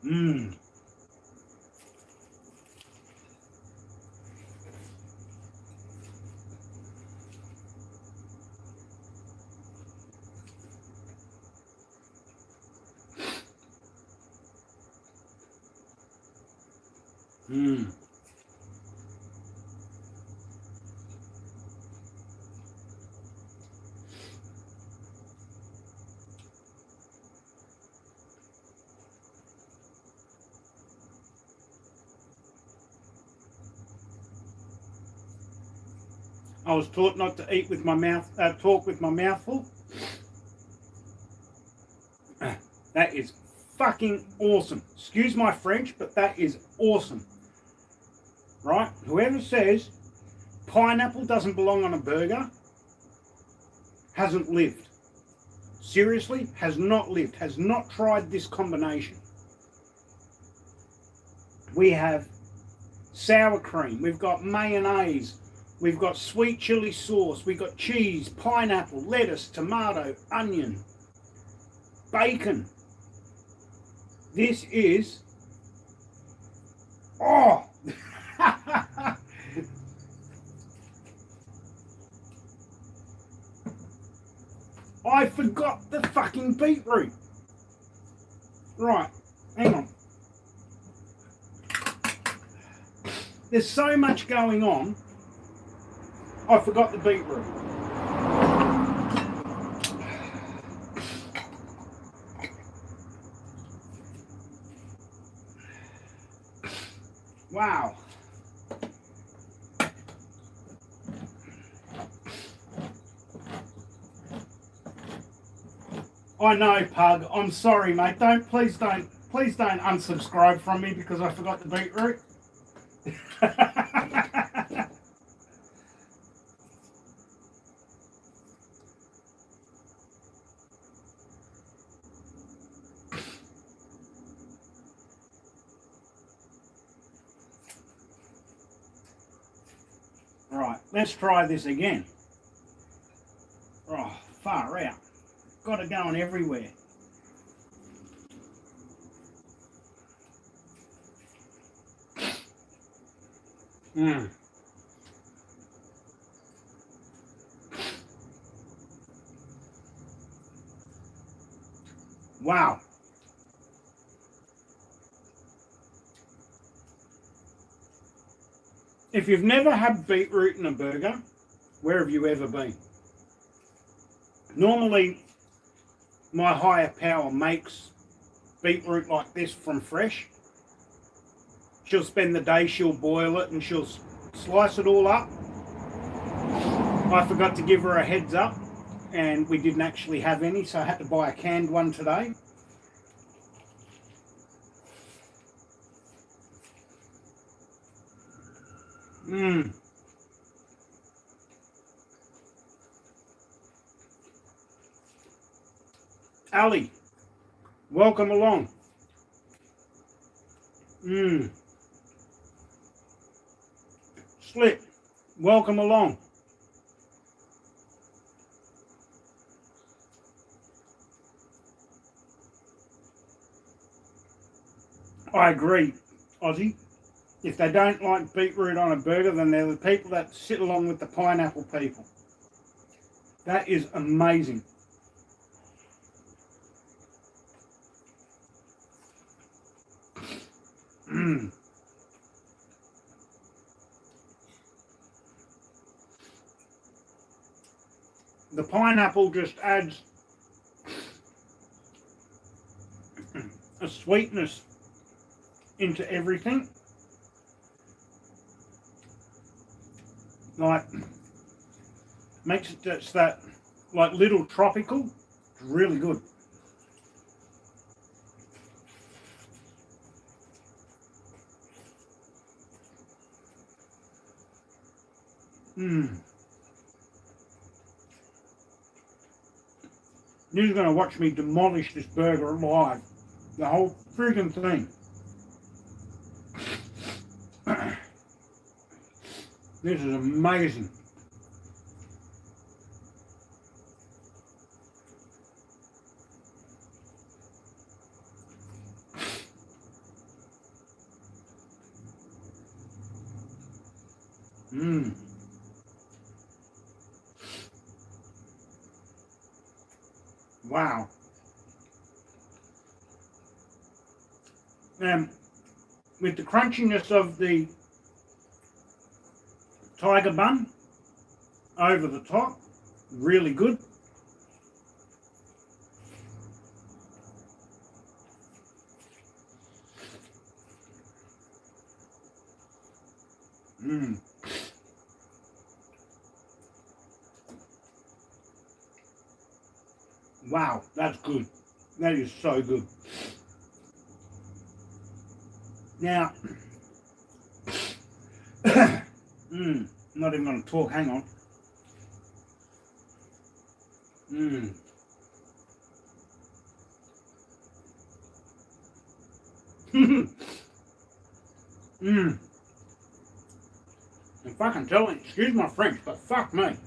Mmm. Mmm. I was taught not to eat with my mouth, talk with my mouth full. That is fucking awesome. Excuse my French, but that is awesome. Right? Whoever says pineapple doesn't belong on a burger hasn't lived. Seriously, has not lived, has not tried this combination. We have sour cream, we've got mayonnaise, we've got sweet chili sauce, we've got cheese, pineapple, lettuce, tomato, onion, bacon. This is, oh, I forgot the fucking beetroot. Right, hang on. There's so much going on, I forgot the beetroot. Wow. I know, Pug. I'm sorry, mate. Please don't unsubscribe from me because I forgot the beetroot. Right, let's try this again. Oh, far out. Got it going everywhere. Mmm. Wow. If you've never had beetroot in a burger, where have you ever been? Normally, my higher power makes beetroot like this from fresh. She'll spend the day, she'll boil it, and she'll slice it all up. I forgot to give her a heads up, and we didn't actually have any, so I had to buy a canned one today. Mmm. Ali, welcome along. Mmm. Slip, welcome along. I agree, Aussie. If they don't like beetroot on a burger, then they're the people that sit along with the pineapple people. That is amazing. Mm. The pineapple just adds a sweetness into everything. Like, makes it just that, like, little tropical. It's really good. Mmm. You're going to watch me demolish this burger live. The whole friggin' thing. This is amazing. Mmm. Wow. With the crunchiness of the tiger bun over the top, really good. Mmm. Wow, that's good. That is so good. Now, not even going to talk, hang on. If I can tell it, excuse my French, but fuck me,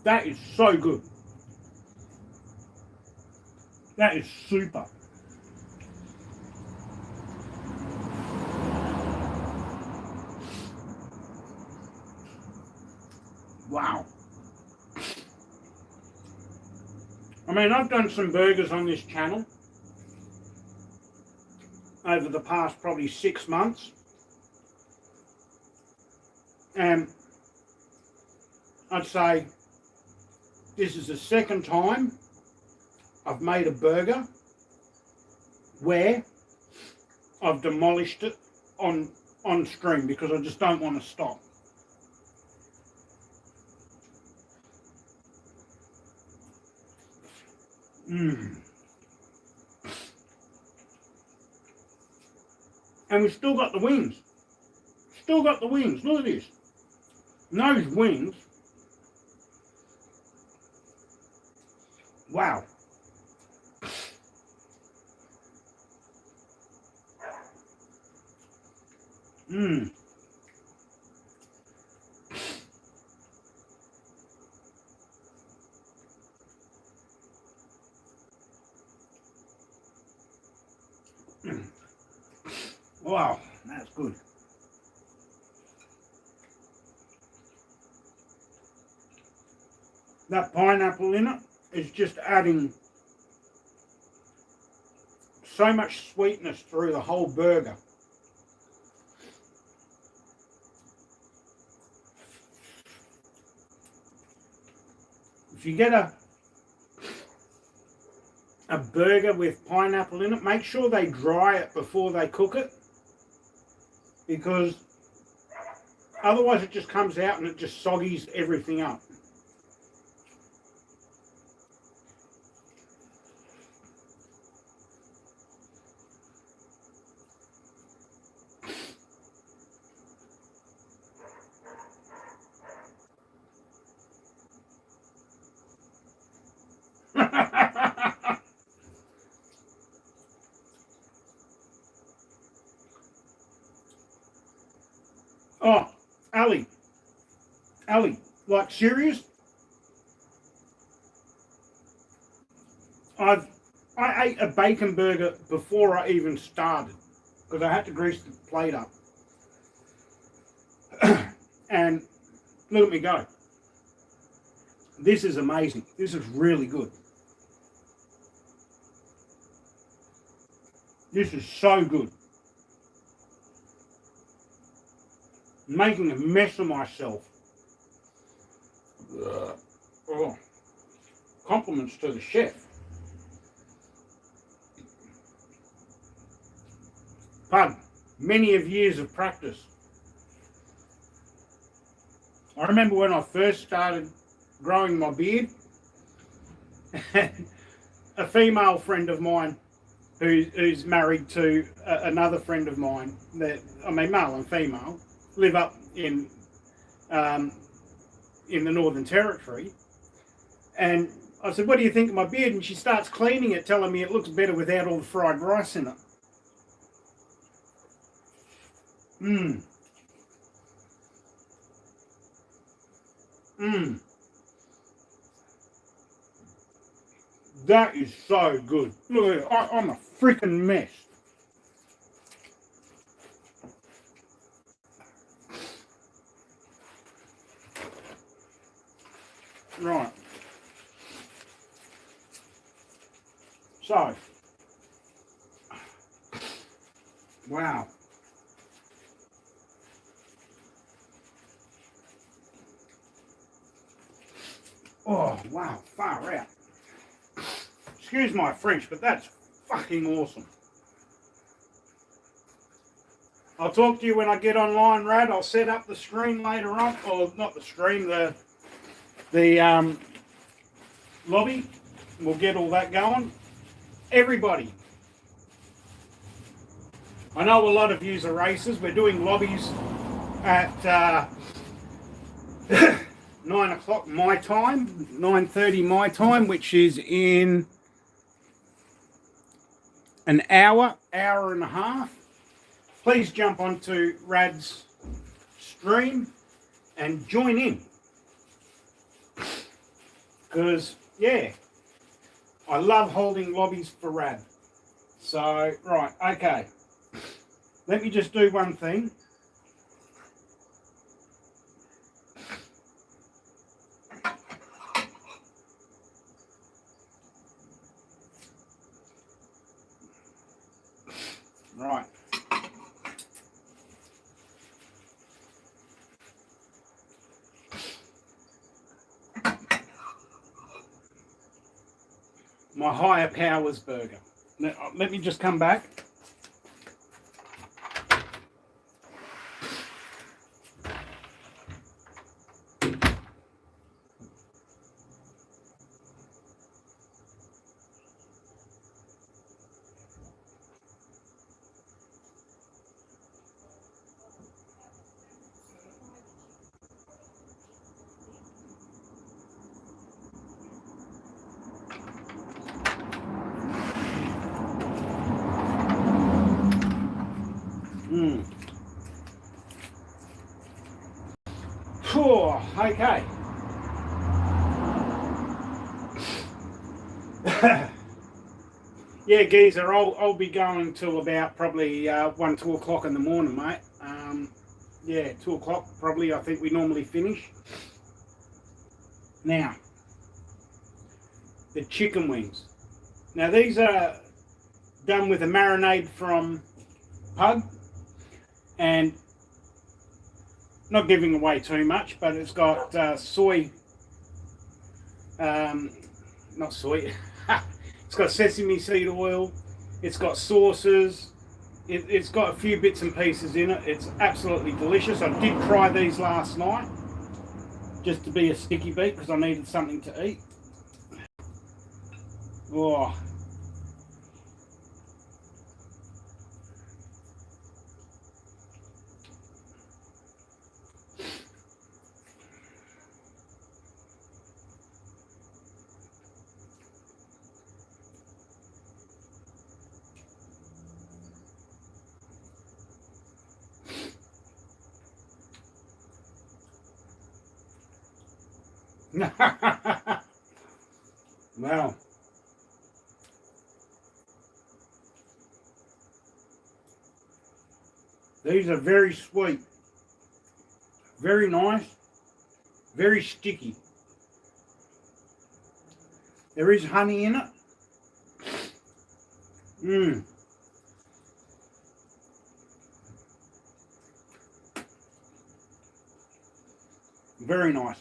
that is so good. That is super. Wow. I mean, I've done some burgers on this channel over the past probably 6 months. And I'd say this is the second time I've made a burger where I've demolished it on stream because I just don't want to stop. And we've still got the wings. Still got the wings. Look at this. And those wings. Wow. Wow, that's good. That pineapple in it is just adding so much sweetness through the whole burger. If you get a burger with pineapple in it, make sure they dry it before they cook it, because otherwise it just comes out and it just soggies everything up. Oh, Ali, like serious? I ate a bacon burger before I even started because I had to grease the plate up. And look at me go. This is amazing. This is really good. This is so good. Making a mess of myself. Oh. Compliments to the chef. Pardon, many of years of practice. I remember when I first started growing my beard, a female friend of mine who's married to another friend of mine, that I mean male and female, live up in the Northern Territory, and I said, what do you think of my beard? And she starts cleaning it, telling me it looks better without all the fried rice in it. Mmm. Mmm. That is so good. Look at it. I'm a freaking mess. Right. So. Wow. Oh, wow. Far out. Excuse my French, but that's fucking awesome. I'll talk to you when I get online, Rad. I'll set up the stream later on, or not the stream, the lobby. We'll get all that going. Everybody, I know a lot of yous are racers. We're doing lobbies at 9 o'clock my time, 9:30 my time, which is in an hour and a half. Please jump onto Rad's stream and join in. Because, yeah, I love holding lobbies for Rad. So, right, okay. Let me just do one thing. Right. My higher powers burger. Now, let me just come back. Okay. Yeah, geezer, I'll be going till about probably 2 o'clock in the morning, mate. Yeah, 2 o'clock probably, I think we normally finish. Now, the chicken wings. Now, these are done with a marinade from Pug, and not giving away too much, but it's got soy, not soy, it's got sesame seed oil, it's got sauces, it's got a few bits and pieces in it. It's absolutely delicious. I did try these last night, just to be a sticky beat, because I needed something to eat. Oh. Wow. These are very sweet, very nice, very sticky. There is honey in it. Mmm. Very nice.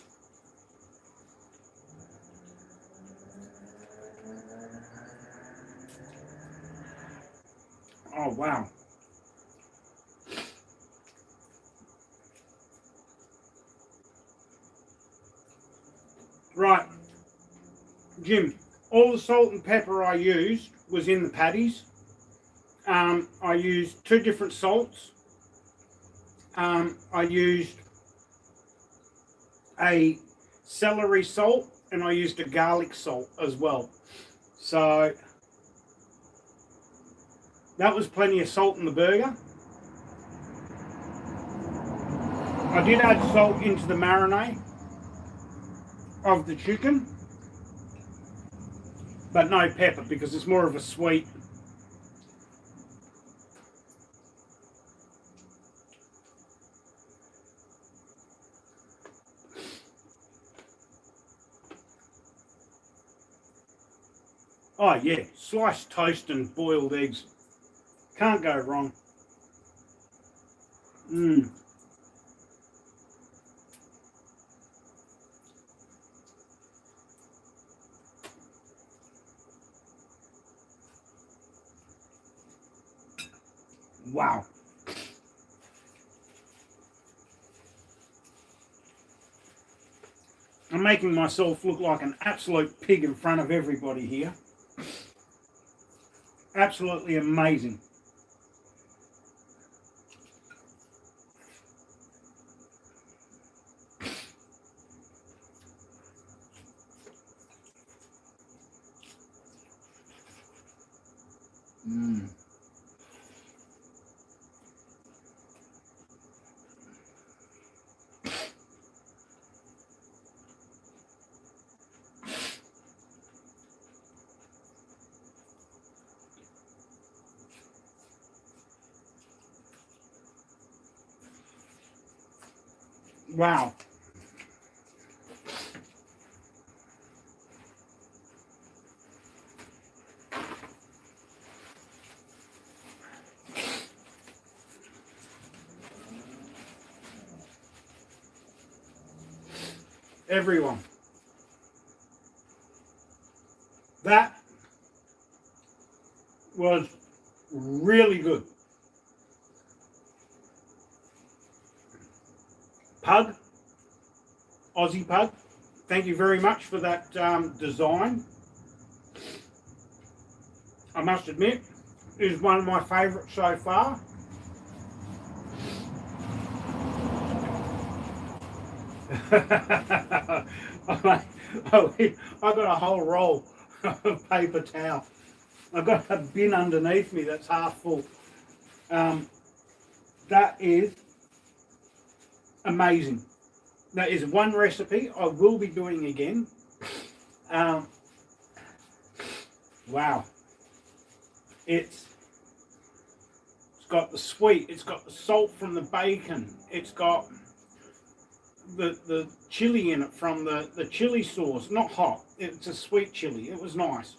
Oh, wow. Jim, all the salt and pepper I used was in the patties. I used 2 different salts. I used a celery salt and I used a garlic salt as well. So that was plenty of salt in the burger. I did add salt into the marinade of the chicken, but no pepper because it's more of a sweet. Oh yeah, sliced toast and boiled eggs. Can't go wrong. Wow. I'm making myself look like an absolute pig in front of everybody here. Absolutely amazing. Wow. Everyone, that was really good. Pug, Aussie Pug, thank you very much for that design. I must admit, it is one of my favourites so far. I've got a whole roll of paper towel. I've got a bin underneath me that's half full. That is amazing. That is one recipe I will be doing again. Wow. It's got the sweet, it's got the salt from the bacon, it's got the chili in it from the chili sauce. Not hot, it's a sweet chili. It was nice.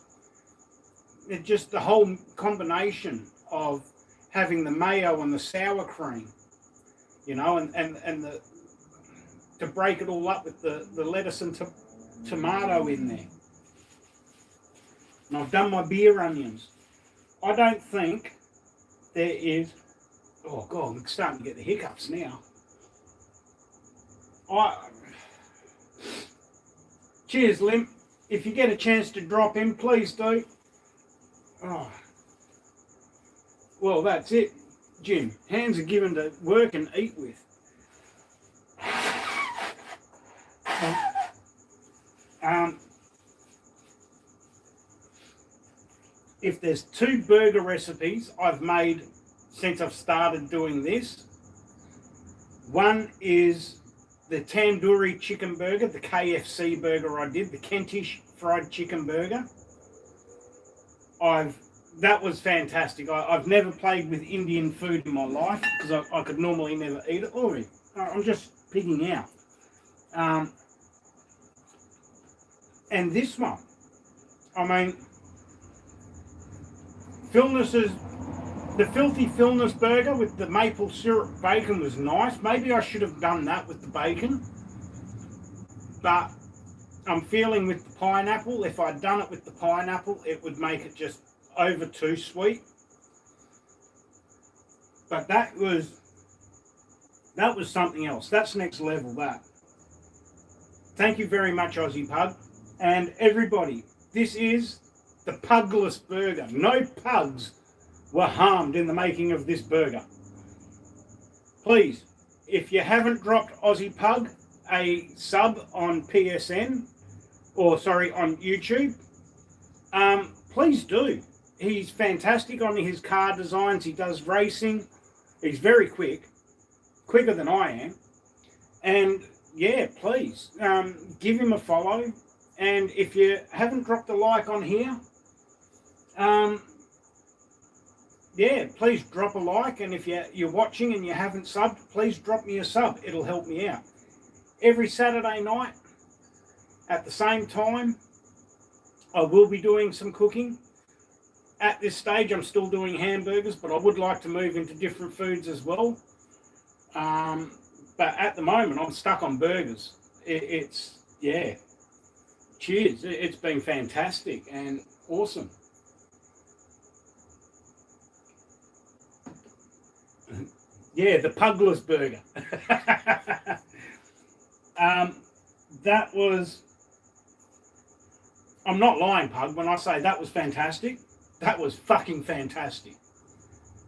It just, the whole combination of having the mayo and the sour cream, you know, and the, to break it all up with the lettuce and tomato in there. And I've done my beer onions. I don't think there is, oh God, I'm starting to get the hiccups now. Cheers, Lim. If you get a chance to drop in, please do. Oh. Well, that's it, Jim. Hands are given to work and eat with. If there's 2 burger recipes I've made since I've started doing this, one is the tandoori chicken burger, the KFC burger I did, the Kentish fried chicken burger. That was fantastic. I've never played with Indian food in my life because I could normally never eat it. Oh, I'm just pigging out. And this one, I mean, the Filthy Philness burger with the maple syrup bacon was nice. Maybe I should have done that with the bacon. But I'm feeling with the pineapple, if I'd done it with the pineapple, it would make it just over too sweet. But that was something else. That's next level, that. Thank you very much, Aussie Pug. And everybody, This is the Pugless Burger. No pugs were harmed in the making of this burger. Please, if you haven't dropped Aussie Pug a sub on PSN, or sorry, on YouTube, please do. He's fantastic on his car designs. He does racing. He's very quick, quicker than I am. And yeah, please give him a follow. And if you haven't dropped a like on here, yeah, please drop a like. And if you're watching and you haven't subbed, please drop me a sub. It'll help me out. Every Saturday night at the same time, I will be doing some cooking. At this stage, I'm still doing hamburgers, but I would like to move into different foods as well. But at the moment, I'm stuck on burgers. Yeah. Cheers. It's been fantastic and awesome. Yeah, the Pugless Burger. That was... I'm not lying, Pug, when I say that was fantastic. That was fucking fantastic.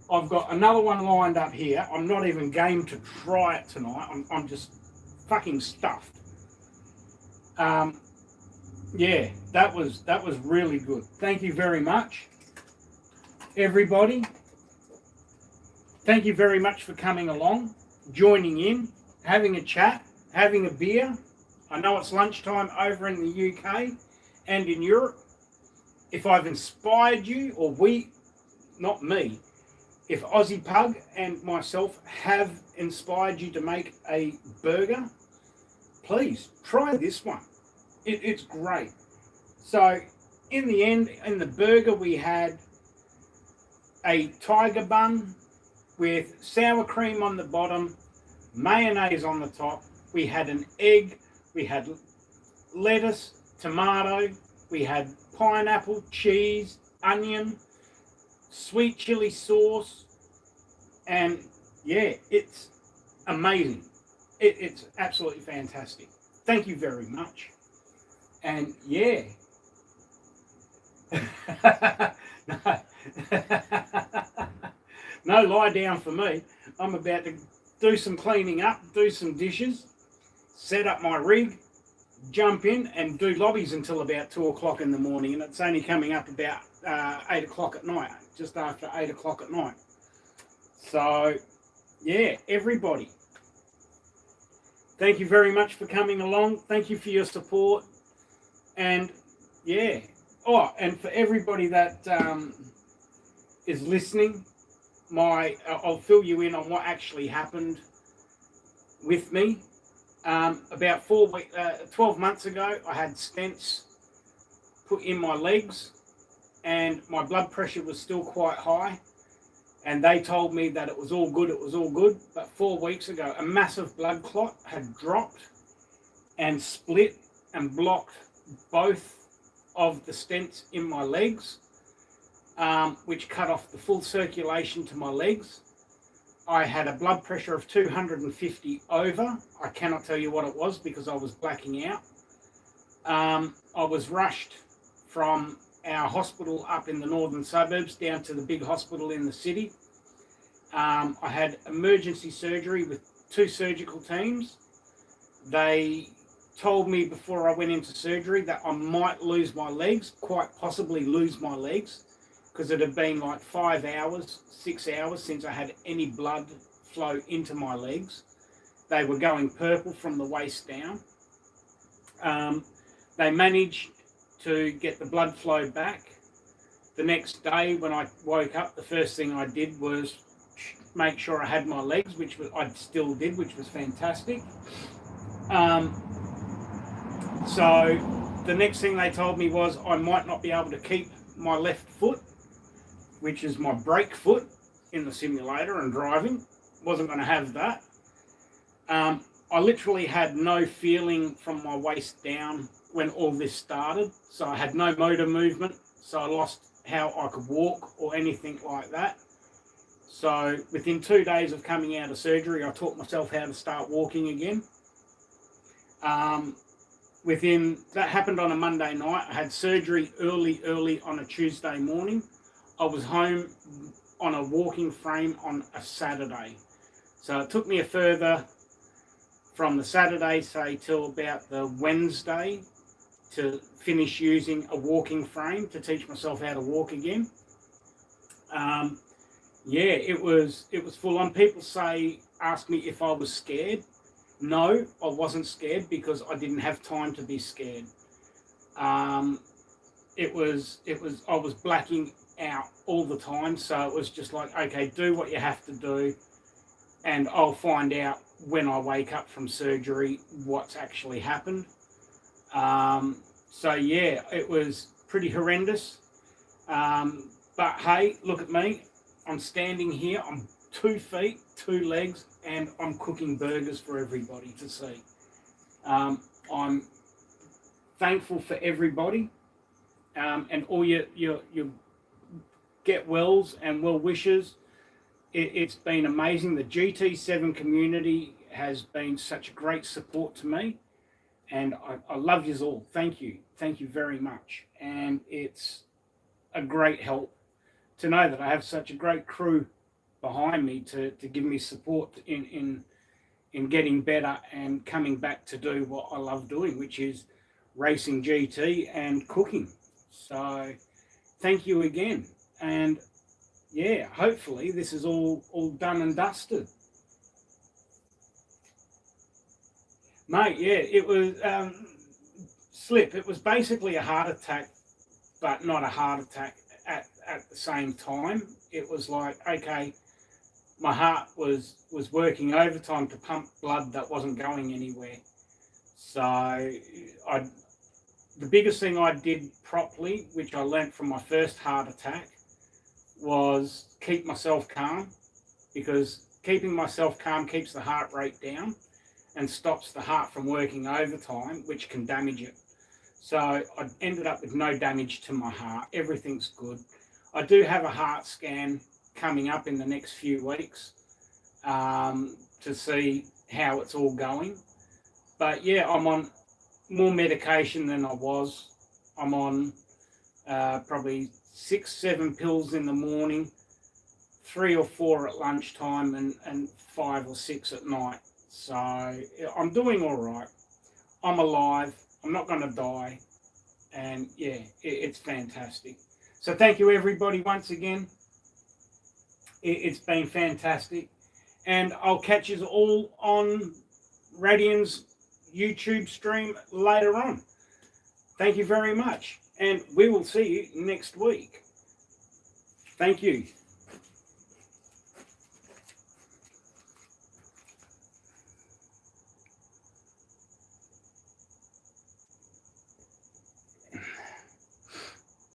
I've got another one lined up here. I'm not even game to try it tonight. I'm just fucking stuffed. Yeah, that was really good. Thank you very much, everybody. Thank you very much for coming along, joining in, having a chat, having a beer. I know it's lunchtime over in the UK and in Europe. If I've inspired you, or not me, if Aussie Pug and myself have inspired you to make a burger, please try this one. It's great. So in the end, in the burger, we had a tiger bun with sour cream on the bottom, mayonnaise on the top. We had an egg, we had lettuce, tomato, we had pineapple, cheese, onion, sweet chili sauce, and yeah, it's amazing. It's absolutely fantastic. Thank you very much. And yeah. No lie down for me. I'm about to do some cleaning up, do some dishes, set up my rig, jump in and do lobbies until about 2 o'clock in the morning, and it's only coming up about 8 o'clock at night, just after 8 o'clock at night. So yeah, everybody, thank you very much for coming along. Thank you for your support. And yeah, and for everybody that is listening, I'll fill you in on what actually happened with me. About 12 months ago, I had stents put in my legs, and my blood pressure was still quite high. And they told me that it was all good, But 4 weeks ago, a massive blood clot had dropped and split and blocked both of the stents in my legs, which cut off the full circulation to my legs. I had a blood pressure of 250 over. I cannot tell you what it was because I was blacking out. I was rushed from our hospital up in the northern suburbs down to the big hospital in the city. I had emergency surgery with 2 surgical teams. They told me before I went into surgery that I might lose my legs, quite possibly lose my legs, because it had been like 5 hours, 6 hours since I had any blood flow into my legs. They were going purple from the waist down. They managed to get the blood flow back. The next day when I woke up, the first thing I did was make sure I had my legs, which I still did, which was fantastic. So the next thing they told me was I might not be able to keep my left foot, which is my brake foot in the simulator and driving. Wasn't going to have that. I literally had no feeling from my waist down when all this started. So I had no motor movement. So I lost how I could walk or anything like that. So within 2 days of coming out of surgery, I taught myself how to start walking again. that happened on a Monday night. I had surgery early on a Tuesday morning. I was home on a walking frame on a Saturday. So it took me a further from the Saturday, say, till about the Wednesday to finish using a walking frame to teach myself how to walk again. Yeah, it was full on. People ask me if I was scared. No, I wasn't scared because I didn't have time to be scared. I was blacking out all the time, so it was just like, okay, do what you have to do, and I'll find out when I wake up from surgery what's actually happened. So yeah, it was pretty horrendous. But hey, look at me. I'm standing here. I'm 2 feet, 2 legs, and I'm cooking burgers for everybody to see. I'm thankful for everybody and all your get wells and well wishes. It's been amazing. The GT7 community has been such a great support to me, and I love you all. Thank you very much. And it's a great help to know that I have such a great crew behind me to give me support in getting better and coming back to do what I love doing, which is racing GT and cooking. So thank you again. And yeah, hopefully this is all done and dusted. Mate, yeah, it was slip. It was basically a heart attack, but not a heart attack at the same time. It was like, okay, my heart was working overtime to pump blood that wasn't going anywhere. So the biggest thing I did properly, which I learnt from my first heart attack, was keep myself calm, because keeping myself calm keeps the heart rate down and stops the heart from working overtime, which can damage it. So I ended up with no damage to my heart. Everything's good. I do have a heart scan coming up in the next few weeks to see how it's all going. But yeah, I'm on more medication than I was. I'm on probably 6-7 pills in the morning, 3 or 4 at lunchtime, and 5 or 6 at night. So I'm doing all right. I'm alive. I'm not going to die. And yeah, it's fantastic. So thank you everybody once again. It's been fantastic. And I'll catch you all on Radian's YouTube stream later on. Thank you very much. And we will see you next week. Thank you.